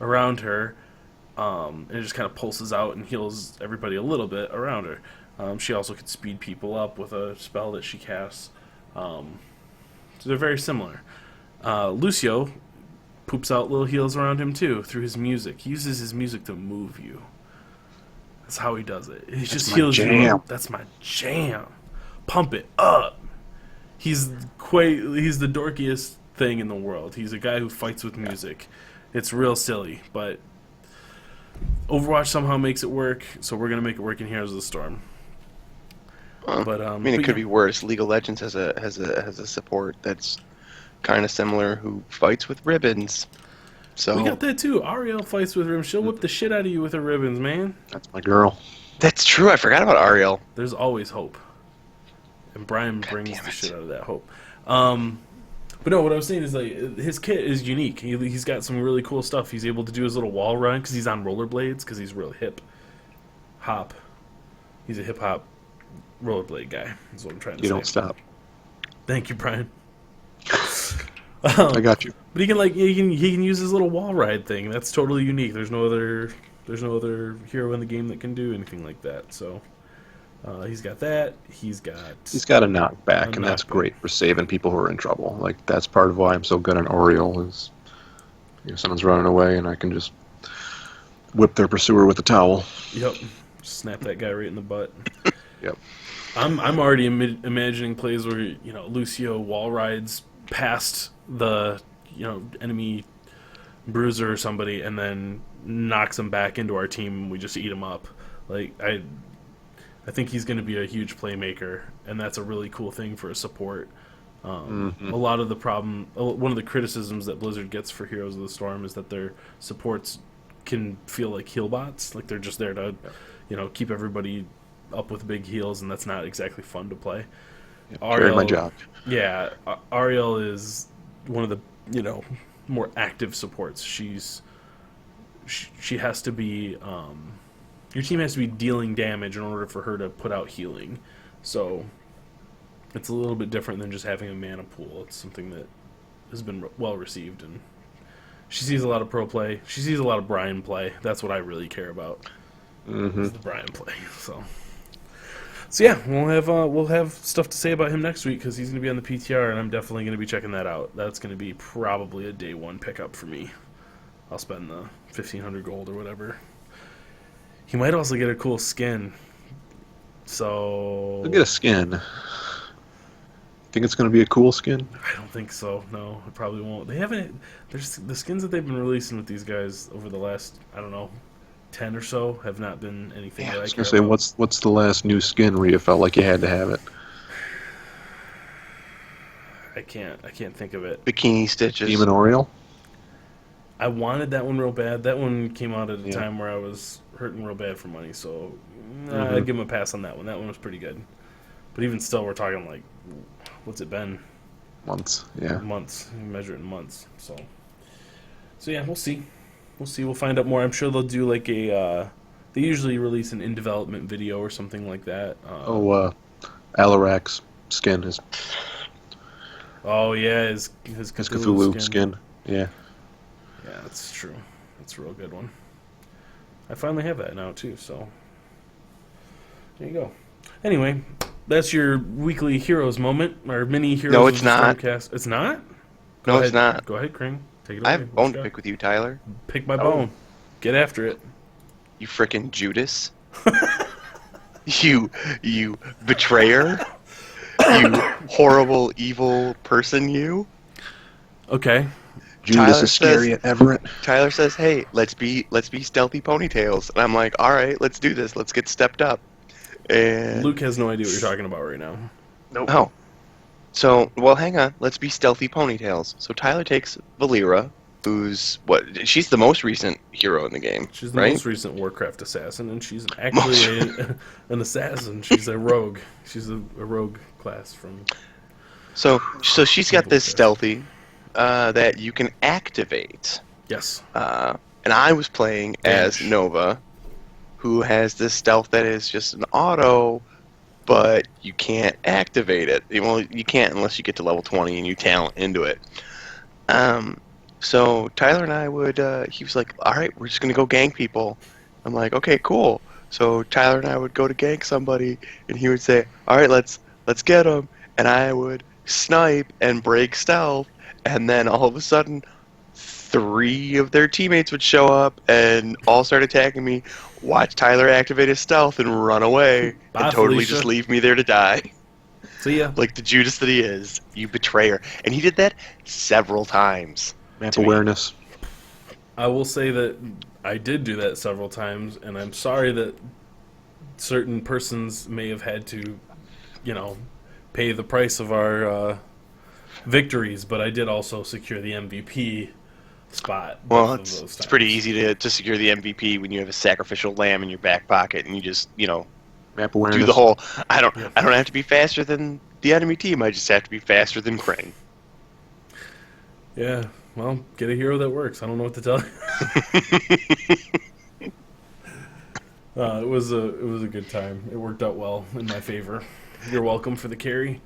Speaker 1: around her, and it just kind of pulses out and heals everybody a little bit around her. She also can speed people up with a spell that she casts. So they're very similar. Lucio poops out little heals around him too through his music. He uses his music to move you. That's how he does it. He just
Speaker 3: my
Speaker 1: heals you
Speaker 3: jam.
Speaker 1: up. That's my jam. Pump it up. He's the dorkiest thing in the world. He's a guy who fights with music. It's real silly, but Overwatch somehow makes it work, so we're gonna make it work in Heroes of the Storm. But
Speaker 4: I mean, it
Speaker 1: but
Speaker 4: could
Speaker 1: yeah.
Speaker 4: be worse. League of Legends has a support that's kind of similar who fights with ribbons. So
Speaker 1: We got that too. Ariel fights with ribbons. She'll whip the shit out of you with her ribbons, man.
Speaker 3: That's my girl.
Speaker 4: that's true. I forgot about Ariel.
Speaker 1: There's always hope. And Brian brings
Speaker 4: damn
Speaker 1: the
Speaker 4: it.
Speaker 1: shit out of that hope. But no, what I was saying is, like, his kit is unique. He's got some really cool stuff. He's able to do his little wall run because he's on rollerblades because he's real hip. hop. He's a hip hop rollerblade guy. Is what I'm trying to
Speaker 3: You
Speaker 1: say.
Speaker 3: don't stop.
Speaker 1: Thank you, Brian.
Speaker 3: I got you.
Speaker 1: But he can use his little wall ride thing. That's totally unique. There's no other hero in the game that can do anything like that. So he's got that. He's got
Speaker 3: a knockback, and that's
Speaker 1: knockback.
Speaker 3: great for saving people who are in trouble. Like, that's part of why I'm so good on Oriole is, someone's running away, and I can just whip their pursuer with a towel.
Speaker 1: Yep. Snap that guy right in the butt.
Speaker 3: Yep.
Speaker 1: I'm already imagining plays where Lucio wall rides past the enemy bruiser or somebody and then knocks him back into our team and we just eat him up. Like I think he's going to be a huge playmaker, and that's a really cool thing for a support. A lot of the one of the criticisms that Blizzard gets for Heroes of the Storm is that their supports can feel like heal bots, like they're just there to keep everybody up with big heals, and that's not exactly fun to play.
Speaker 3: Carry my job.
Speaker 1: Yeah, Ariel is one of the more active supports. She has to be your team has to be dealing damage in order for her to put out healing. So it's a little bit different than just having a mana pool. It's something that has been well received, and she sees a lot of pro play. She sees a lot of Brian play. That's what I really care about. Is the Brian play. So yeah, we'll have stuff to say about him next week because he's going to be on the PTR, and I'm definitely going to be checking that out. That's going to be probably a day one pickup for me. I'll spend the 1,500 gold or whatever. He might also get a cool skin. So
Speaker 3: He'll get a skin. Think it's going to be a cool skin?
Speaker 1: I don't think so. No, it probably won't. They haven't. There's the skins that they've been releasing with these guys over the last 10 or so have not been anything that I
Speaker 3: I was
Speaker 1: care
Speaker 3: going to say,
Speaker 1: about.
Speaker 3: what's the last new skin where you felt like you had to have it?
Speaker 1: I can't think of it.
Speaker 4: Bikini Stitches.
Speaker 3: Demon Oriole?
Speaker 1: I wanted that one real bad. That one came out at a
Speaker 3: Yeah.
Speaker 1: time where I was hurting real bad for money, so I'd give him a pass on that one. That one was pretty good. But even still, we're talking like, what's it been?
Speaker 3: Months, yeah.
Speaker 1: Months. You measure it in months. So yeah, we'll see. We'll find out more. I'm sure they'll do like a. They usually release an in development video or something like that.
Speaker 3: Alarak's skin, his
Speaker 1: Oh yeah, his
Speaker 3: Cthulhu skin. Yeah.
Speaker 1: Yeah, that's true. That's a real good one. I finally have that now too, so there you go. Anyway, that's your weekly heroes moment, or mini heroes.
Speaker 4: No,
Speaker 1: of
Speaker 4: it's
Speaker 1: the
Speaker 4: not.
Speaker 1: Stormcast. It's not.
Speaker 4: No, it's not.
Speaker 1: Go ahead, Kring. Take it
Speaker 4: I
Speaker 1: away.
Speaker 4: have a
Speaker 1: What
Speaker 4: bone
Speaker 1: you
Speaker 4: to
Speaker 1: got?
Speaker 4: pick with you, Tyler.
Speaker 1: Pick my bone. Get after it.
Speaker 4: You frickin' Judas. You betrayer. You horrible, evil person, you.
Speaker 1: Okay.
Speaker 3: Judas
Speaker 4: Tyler
Speaker 3: Iscariot Everett.
Speaker 4: Tyler says, "Hey, let's be stealthy ponytails," and I'm like, "All right, let's do this. Let's get stepped up." And
Speaker 1: Luke has no idea what you're talking about right now.
Speaker 2: Nope.
Speaker 4: oh, so well, hang on. Let's be stealthy ponytails. So Tyler takes Valera, who's she's the most recent hero in the game.
Speaker 1: She's the
Speaker 4: right?
Speaker 1: most recent Warcraft assassin, and she's actually an assassin. She's a rogue. She's a rogue class from.
Speaker 4: So she's got this stealthy that you can activate.
Speaker 1: Yes.
Speaker 4: And I was playing as
Speaker 1: Vanish.
Speaker 4: Nova, who has this stealth that is just an auto, but you can't activate it. Well, you can't unless you get to level 20 and you talent into it. So Tyler and I would, he was like, all right, we're just going to go gank people. I'm like, okay, cool. So Tyler and I would go to gank somebody, and he would say, all right, let's get them. And I would snipe and break stealth, and then all of a sudden, 3 of their teammates would show up and all start attacking me, watch Tyler activate his stealth and run away,
Speaker 1: Bye,
Speaker 4: and totally
Speaker 1: Felicia.
Speaker 4: just leave me there to die.
Speaker 1: See ya.
Speaker 4: Like the Judas that he is, you betrayer. And he did that several times.
Speaker 3: Map
Speaker 4: to me.
Speaker 3: awareness.
Speaker 1: I will say that I did do that several times, and I'm sorry that certain persons may have had to, pay the price of our victories, but I did also secure the MVP spot.
Speaker 4: Well,
Speaker 1: both of
Speaker 4: it's
Speaker 1: those times.
Speaker 4: pretty easy to secure the MVP when you have a sacrificial lamb in your back pocket and you just,
Speaker 3: Map awareness.
Speaker 4: do the whole. I don't have to be faster than the enemy team. I just have to be faster than Krang.
Speaker 1: Yeah, well, get a hero that works. I don't know what to tell you. It was a good time. It worked out well in my favor. You're welcome for the carry.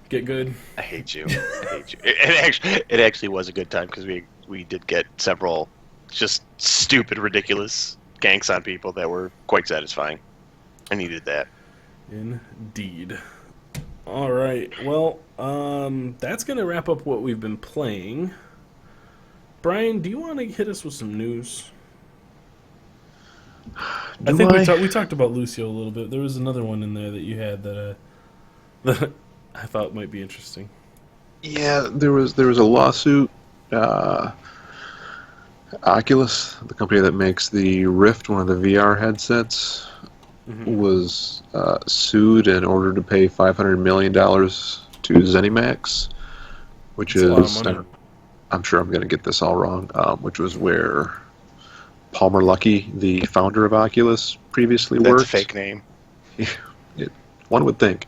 Speaker 1: Get good.
Speaker 4: I hate you. I hate you. It actually was a good time because we did get several just stupid, ridiculous ganks on people that were quite satisfying. I needed that.
Speaker 1: Indeed. All right. Well, that's gonna wrap up what we've been playing. Brian, do you want to hit us with some news? I think we talked about Lucio a little bit. There was another one in there that you had that that I thought might be interesting.
Speaker 3: Yeah, there was a lawsuit. Oculus, the company that makes the Rift, one of the VR headsets, was sued in order to pay $500 million to ZeniMax, which
Speaker 1: That's a lot of
Speaker 3: is,
Speaker 1: money.
Speaker 3: I'm sure I'm going to get this all wrong, which was where Palmer Luckey, the founder of Oculus, previously
Speaker 4: That's
Speaker 3: worked.
Speaker 4: a fake name.
Speaker 3: One would think.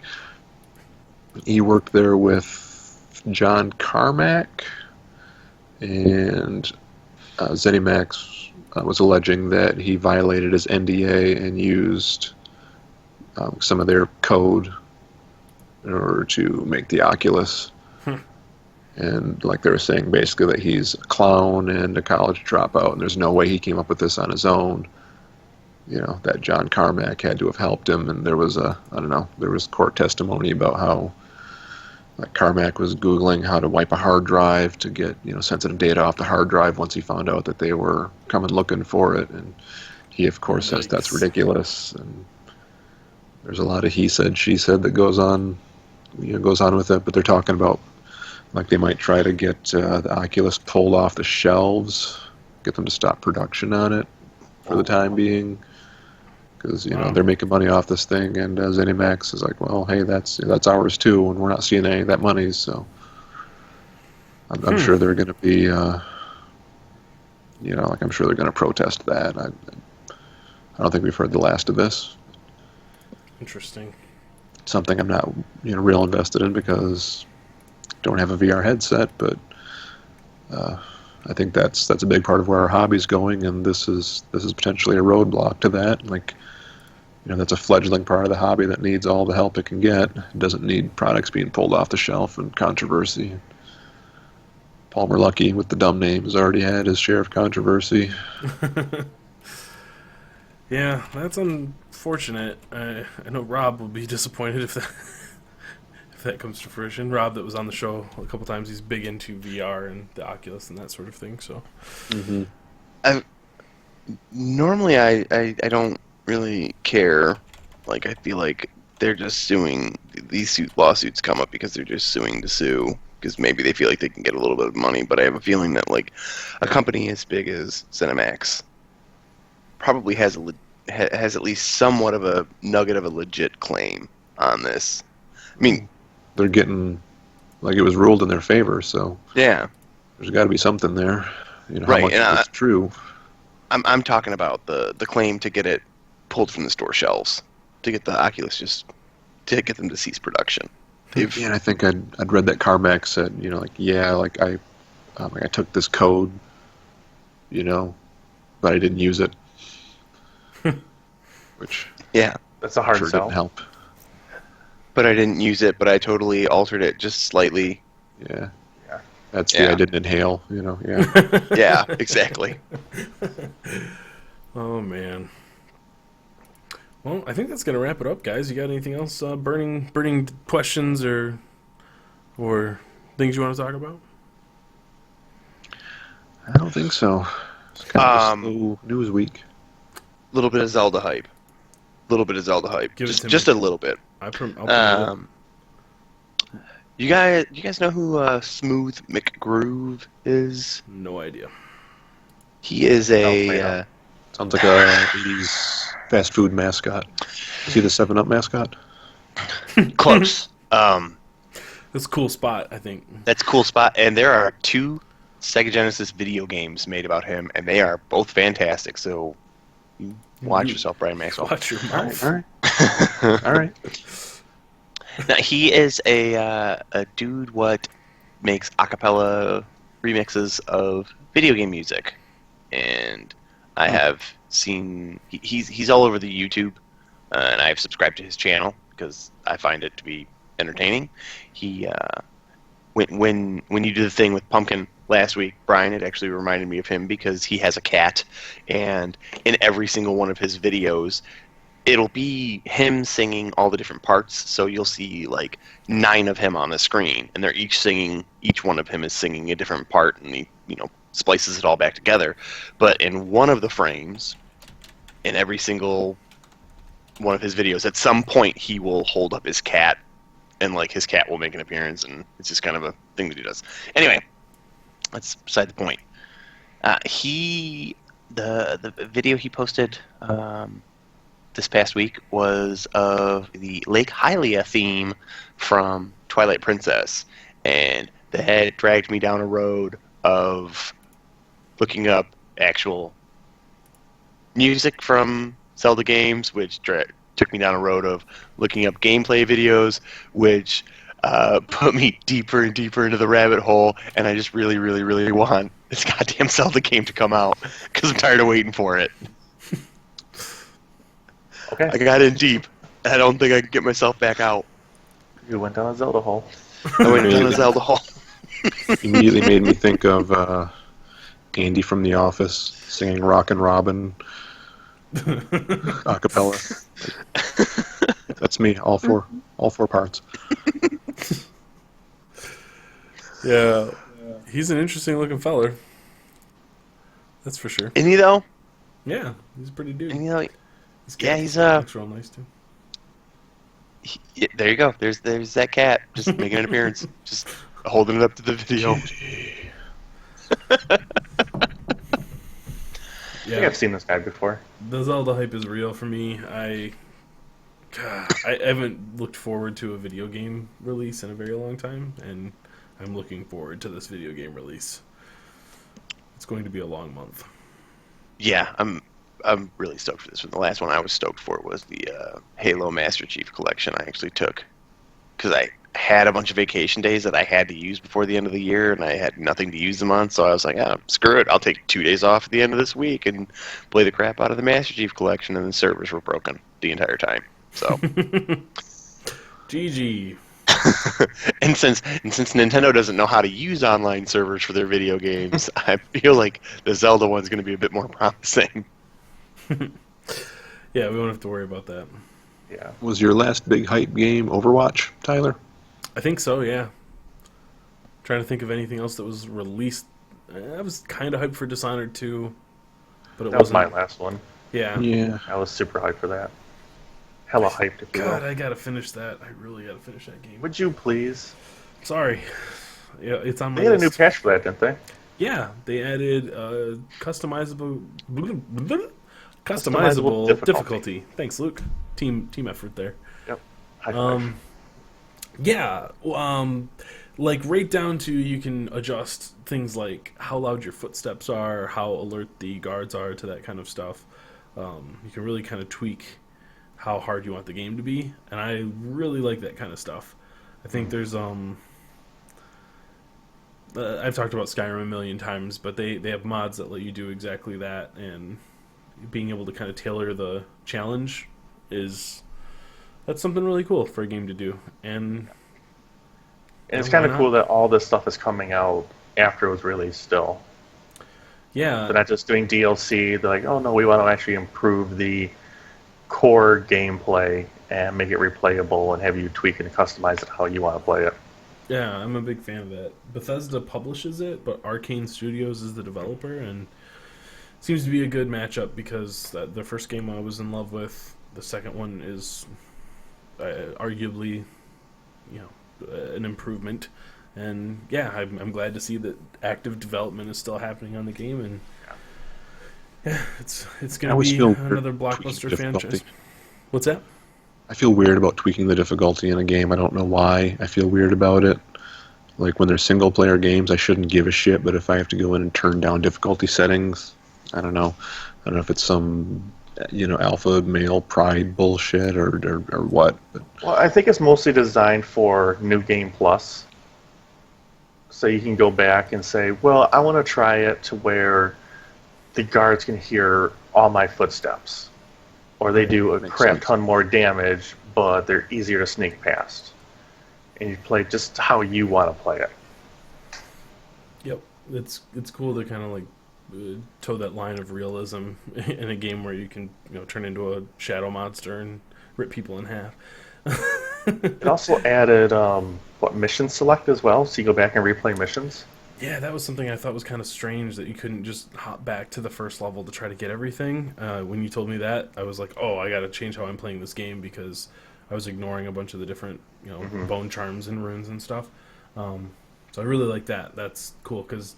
Speaker 3: He worked there with John Carmack, and ZeniMax was alleging that he violated his NDA and used some of their code in order to make the Oculus. And like they were saying, basically that he's a clown and a college dropout, and there's no way he came up with this on his own. You know, that John Carmack had to have helped him, and there was there was court testimony about how like Carmack was Googling how to wipe a hard drive to get, sensitive data off the hard drive once he found out that they were coming looking for it, and he of course says that's ridiculous, and there's a lot of he said, she said that goes on with it, but they're talking about like they might try to get the Oculus pulled off the shelves, get them to stop production on it for the time being, because they're making money off this thing, and ZeniMax is like, well, hey, that's ours too, and we're not seeing any of that money, so I'm sure they're going to be, I'm sure they're going to protest that. I don't think we've heard the last of this.
Speaker 1: Interesting.
Speaker 3: Something I'm not, real invested in because don't have a VR headset, but I think that's a big part of where our hobby's going, and this is potentially a roadblock to that. Like, that's a fledgling part of the hobby that needs all the help it can get. It doesn't need products being pulled off the shelf and controversy. Palmer Luckey with the dumb name has already had his share of controversy.
Speaker 1: Yeah, that's unfortunate. I know Rob will be disappointed if that comes to fruition. Rob, that was on the show a couple times, he's big into VR and the Oculus and that sort of thing. So,
Speaker 4: Normally I don't really care. Like, I feel like they're just suing. These lawsuits come up because they're just suing to sue, because maybe they feel like they can get a little bit of money. But I have a feeling that like a company as big as ZeniMax probably has at least somewhat of a nugget of a legit claim on this. I mean,
Speaker 3: they're getting, like, it was ruled in their favor, so
Speaker 4: yeah,
Speaker 3: there's got to be something there. How
Speaker 4: right,
Speaker 3: much
Speaker 4: and
Speaker 3: is true?
Speaker 4: I'm talking about the claim to get it pulled from the store shelves, to get the Oculus, just to get them to cease production.
Speaker 3: Yeah, and I think I'd read that Carmack said, I took this code, but I didn't use it, which
Speaker 2: That's a hard
Speaker 3: sure
Speaker 2: sell.
Speaker 3: didn't help.
Speaker 4: But I didn't use it, but I totally altered it just slightly.
Speaker 3: Yeah.
Speaker 2: Yeah.
Speaker 3: That's
Speaker 4: Yeah.
Speaker 3: I didn't inhale, yeah.
Speaker 4: Yeah, exactly.
Speaker 1: oh man. Well, I think that's gonna wrap it up, guys. You got anything else, burning questions or things you want to talk about?
Speaker 3: I don't think so. It's kind of a slow news week.
Speaker 4: Little bit of Zelda hype.
Speaker 1: Give it to
Speaker 4: Just
Speaker 1: me.
Speaker 4: a little bit.
Speaker 1: I'll promote it.
Speaker 4: You guys know who Smooth McGroove is?
Speaker 1: No idea.
Speaker 4: He is a
Speaker 3: Sounds like a 80s fast food mascot. Is he the 7-Up mascot?
Speaker 4: close.
Speaker 1: That's a cool spot, I think.
Speaker 4: That's a cool spot, and there are 2 Sega Genesis video games made about him, and they are both fantastic. So watch yourself, Brian Maxwell.
Speaker 1: Watch your mouth.
Speaker 3: All right. All right.
Speaker 4: Now, he is a dude what makes a cappella remixes of video game music, and I have seen he's all over the YouTube, and I've subscribed to his channel because I find it to be entertaining. He when you did the thing with Pumpkin last week, Brian, it actually reminded me of him because he has a cat, and in every single one of his videos, it'll be him singing all the different parts. So you'll see like 9 of him on the screen, and they're each singing. Each one of him is singing a different part, and he splices it all back together. But in one of the frames, in every single one of his videos, at some point he will hold up his cat, and like his cat will make an appearance, and it's just kind of a thing that he does. Anyway, that's beside the point. The video he posted this past week was of the Lake Hylia theme from Twilight Princess, and that dragged me down a road of looking up actual music from Zelda games, which took me down a road of looking up gameplay videos, which put me deeper and deeper into the rabbit hole, and I just really, really, really want this goddamn Zelda game to come out, because I'm tired of waiting for it.
Speaker 2: Okay.
Speaker 4: I got in deep. I don't think I can get myself back out.
Speaker 2: You went down a Zelda hole.
Speaker 4: I went down a Zelda hole.
Speaker 3: Immediately made me think of Andy from The Office singing "Rockin' Robin" a cappella. That's me, all four parts.
Speaker 1: Yeah, he's an interesting looking feller. That's for sure.
Speaker 4: Isn't he though?
Speaker 1: Yeah, he's a pretty dude.
Speaker 4: And, you know,
Speaker 1: He's
Speaker 4: he's
Speaker 1: looks real nice too.
Speaker 4: there you go. There's that cat just making an appearance, just holding it up to the video.
Speaker 2: I
Speaker 1: Yeah,
Speaker 2: think I've seen this guy before.
Speaker 1: the Zelda hype is real for me. I haven't looked forward to a video game release in a very long time, and I'm looking forward to this video game release. It's going to be a long month.
Speaker 4: Yeah, I'm really stoked for this one. The last one I was stoked for was the Halo Master Chief Collection I actually took, because I had a bunch of vacation days that I had to use before the end of the year, and I had nothing to use them on, so I was like, screw it, I'll take 2 days off at the end of this week and play the crap out of the Master Chief Collection, and the servers were broken the entire time. So,
Speaker 1: GG.
Speaker 4: and since Nintendo doesn't know how to use online servers for their video games, I feel like the Zelda one's going to be a bit more promising.
Speaker 1: Yeah, we won't have to worry about that.
Speaker 2: Yeah.
Speaker 3: Was your last big hype game Overwatch, Tyler?
Speaker 1: I think so, yeah. Trying to think of anything else that was released. I was kind of hyped for Dishonored 2, but it
Speaker 2: That was
Speaker 1: wasn't.
Speaker 2: my last one.
Speaker 1: Yeah.
Speaker 3: Yeah.
Speaker 2: I was super hyped for that. Hella hyped, if you
Speaker 1: God,
Speaker 2: will.
Speaker 1: I gotta finish that. I really gotta finish that game.
Speaker 2: Would you please?
Speaker 1: Sorry. Yeah, it's on my
Speaker 2: They had a new
Speaker 1: list.
Speaker 2: patch for that, didn't they?
Speaker 1: Yeah, they added customizable
Speaker 2: Customizable
Speaker 1: difficulty. Thanks, Luke. Team effort there.
Speaker 2: Yep. High five.
Speaker 1: Yeah, like right down to you can adjust things like how loud your footsteps are, how alert the guards are to that kind of stuff. You can really kind of tweak how hard you want the game to be, and I really like that kind of stuff. I think there's I've talked about Skyrim a million times, but they have mods that let you do exactly that, and being able to kind of tailor the challenge that's something really cool for a game to do. And
Speaker 2: And it's
Speaker 1: why
Speaker 2: kind of
Speaker 1: not?
Speaker 2: cool that all this stuff is coming out after it was released still.
Speaker 1: yeah,
Speaker 2: They're not just doing DLC. They're like, oh no, we want to actually improve the core gameplay and make it replayable and have you tweak and customize it how you want to play it.
Speaker 1: yeah, I'm a big fan of that. Bethesda publishes it, but Arcane Studios is the developer, and seems to be a good matchup because the first game I was in love with, the second one is arguably, an improvement. And yeah, I'm glad to see that active development is still happening on the game, and yeah, it's
Speaker 3: I
Speaker 1: gonna
Speaker 3: always
Speaker 1: be
Speaker 3: feel
Speaker 1: another
Speaker 3: tweaking
Speaker 1: blockbuster
Speaker 3: difficulty.
Speaker 1: franchise. What's that?
Speaker 3: I feel weird about tweaking the difficulty in a game. I don't know why. I feel weird about it. Like when they're single player games, I shouldn't give a shit, but if I have to go in and turn down difficulty settings, I don't know. I don't know if it's some, alpha male pride bullshit or what. But
Speaker 2: Well, I think it's mostly designed for New Game Plus. So you can go back and say, well, I want to try it to where the guards can hear all my footsteps, or they do a
Speaker 3: Makes
Speaker 2: crap
Speaker 3: sense.
Speaker 2: ton more damage, but they're easier to sneak past. And you play just how you want to play it.
Speaker 1: Yep, it's cool to kind of like toe that line of realism in a game where you can turn into a shadow monster and rip people in half.
Speaker 2: It also added mission select as well, so you go back and replay missions.
Speaker 1: Yeah, that was something I thought was kind of strange, that you couldn't just hop back to the first level to try to get everything. When you told me that, I was like, oh, I got to change how I'm playing this game, because I was ignoring a bunch of the different bone charms and runes and stuff. So I really like that. That's cool, because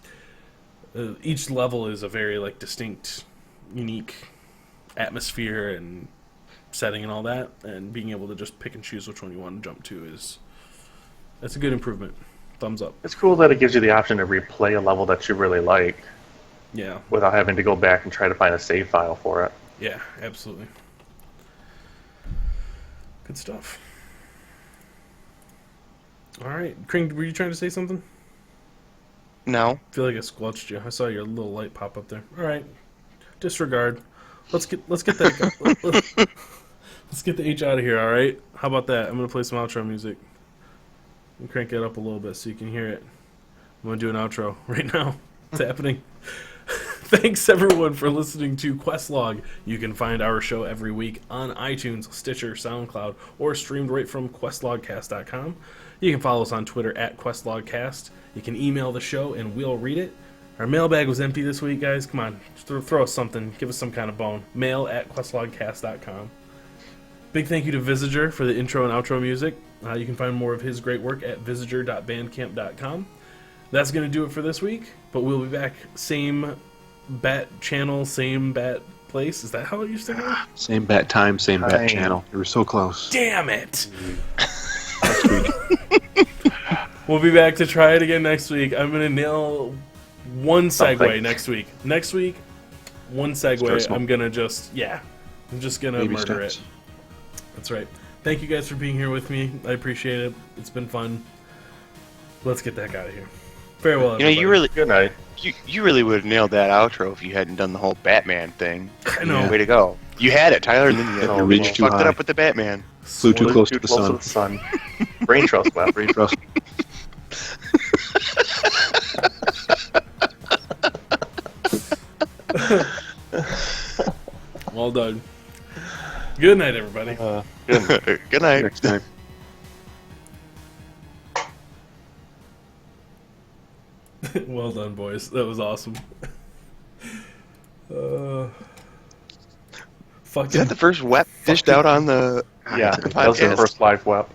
Speaker 1: each level is a very like distinct, unique atmosphere and setting and all that, and being able to just pick and choose which one you want to jump to that's a good improvement. Thumbs up.
Speaker 2: It's cool that it gives you the option to replay a level that you really like
Speaker 1: Yeah,
Speaker 2: without having to go back and try to find a save file for it.
Speaker 1: yeah, absolutely. Good stuff. All right, Kring, were you trying to say something?
Speaker 4: No.
Speaker 1: I feel like I squelched you. I saw your little light pop up there. All right, disregard. Let's get that. Let's get the H out of here. All right. How about that? I'm gonna play some outro music. And crank it up a little bit so you can hear it. I'm gonna do an outro right now. It's happening. Thanks everyone for listening to Questlog. You can find our show every week on iTunes, Stitcher, SoundCloud, or streamed right from questlogcast.com. You can follow us on Twitter at questlogcast. You can email the show and we'll read it. Our mailbag was empty this week, guys. Come on, throw us something. Give us some kind of bone. Mail at questlogcast.com. Big thank you to Visager for the intro and outro music. You can find more of his great work at visager.bandcamp.com. That's going to do it for this week, but we'll be back. Same bat channel, same bat place. Is that how it used to go?
Speaker 3: Same bat time, same bat
Speaker 2: Time.
Speaker 3: channel. You were so close.
Speaker 1: Damn it!
Speaker 3: Next week.
Speaker 1: We'll be back to try it again next week. I'm going to nail one segue
Speaker 2: Something.
Speaker 1: next week. Next week, one segue.
Speaker 3: Start small.
Speaker 1: I'm going to just, I'm just going to
Speaker 3: Baby
Speaker 1: murder
Speaker 3: steps.
Speaker 1: it. That's right. Thank you guys for being here with me. I appreciate it. It's been fun. Let's get the heck out of here. Farewell, everybody.
Speaker 2: Good night.
Speaker 4: You really would have nailed that outro if you hadn't done the whole Batman thing.
Speaker 1: I know.
Speaker 4: Way to go. You had it, Tyler, and then you,
Speaker 2: You
Speaker 3: reached too
Speaker 4: fucked it
Speaker 3: high.
Speaker 4: up with the Batman.
Speaker 3: Flew too close to the sun.
Speaker 2: Brain trust left.
Speaker 3: Brain trust.
Speaker 1: Well done. Good night, everybody.
Speaker 4: Good night.
Speaker 3: Next time.
Speaker 1: Well done, boys. That was awesome.
Speaker 4: Is
Speaker 1: Fucking
Speaker 4: that the first wep dished out on the
Speaker 2: Yeah, that was the
Speaker 4: podcast?
Speaker 2: first live web.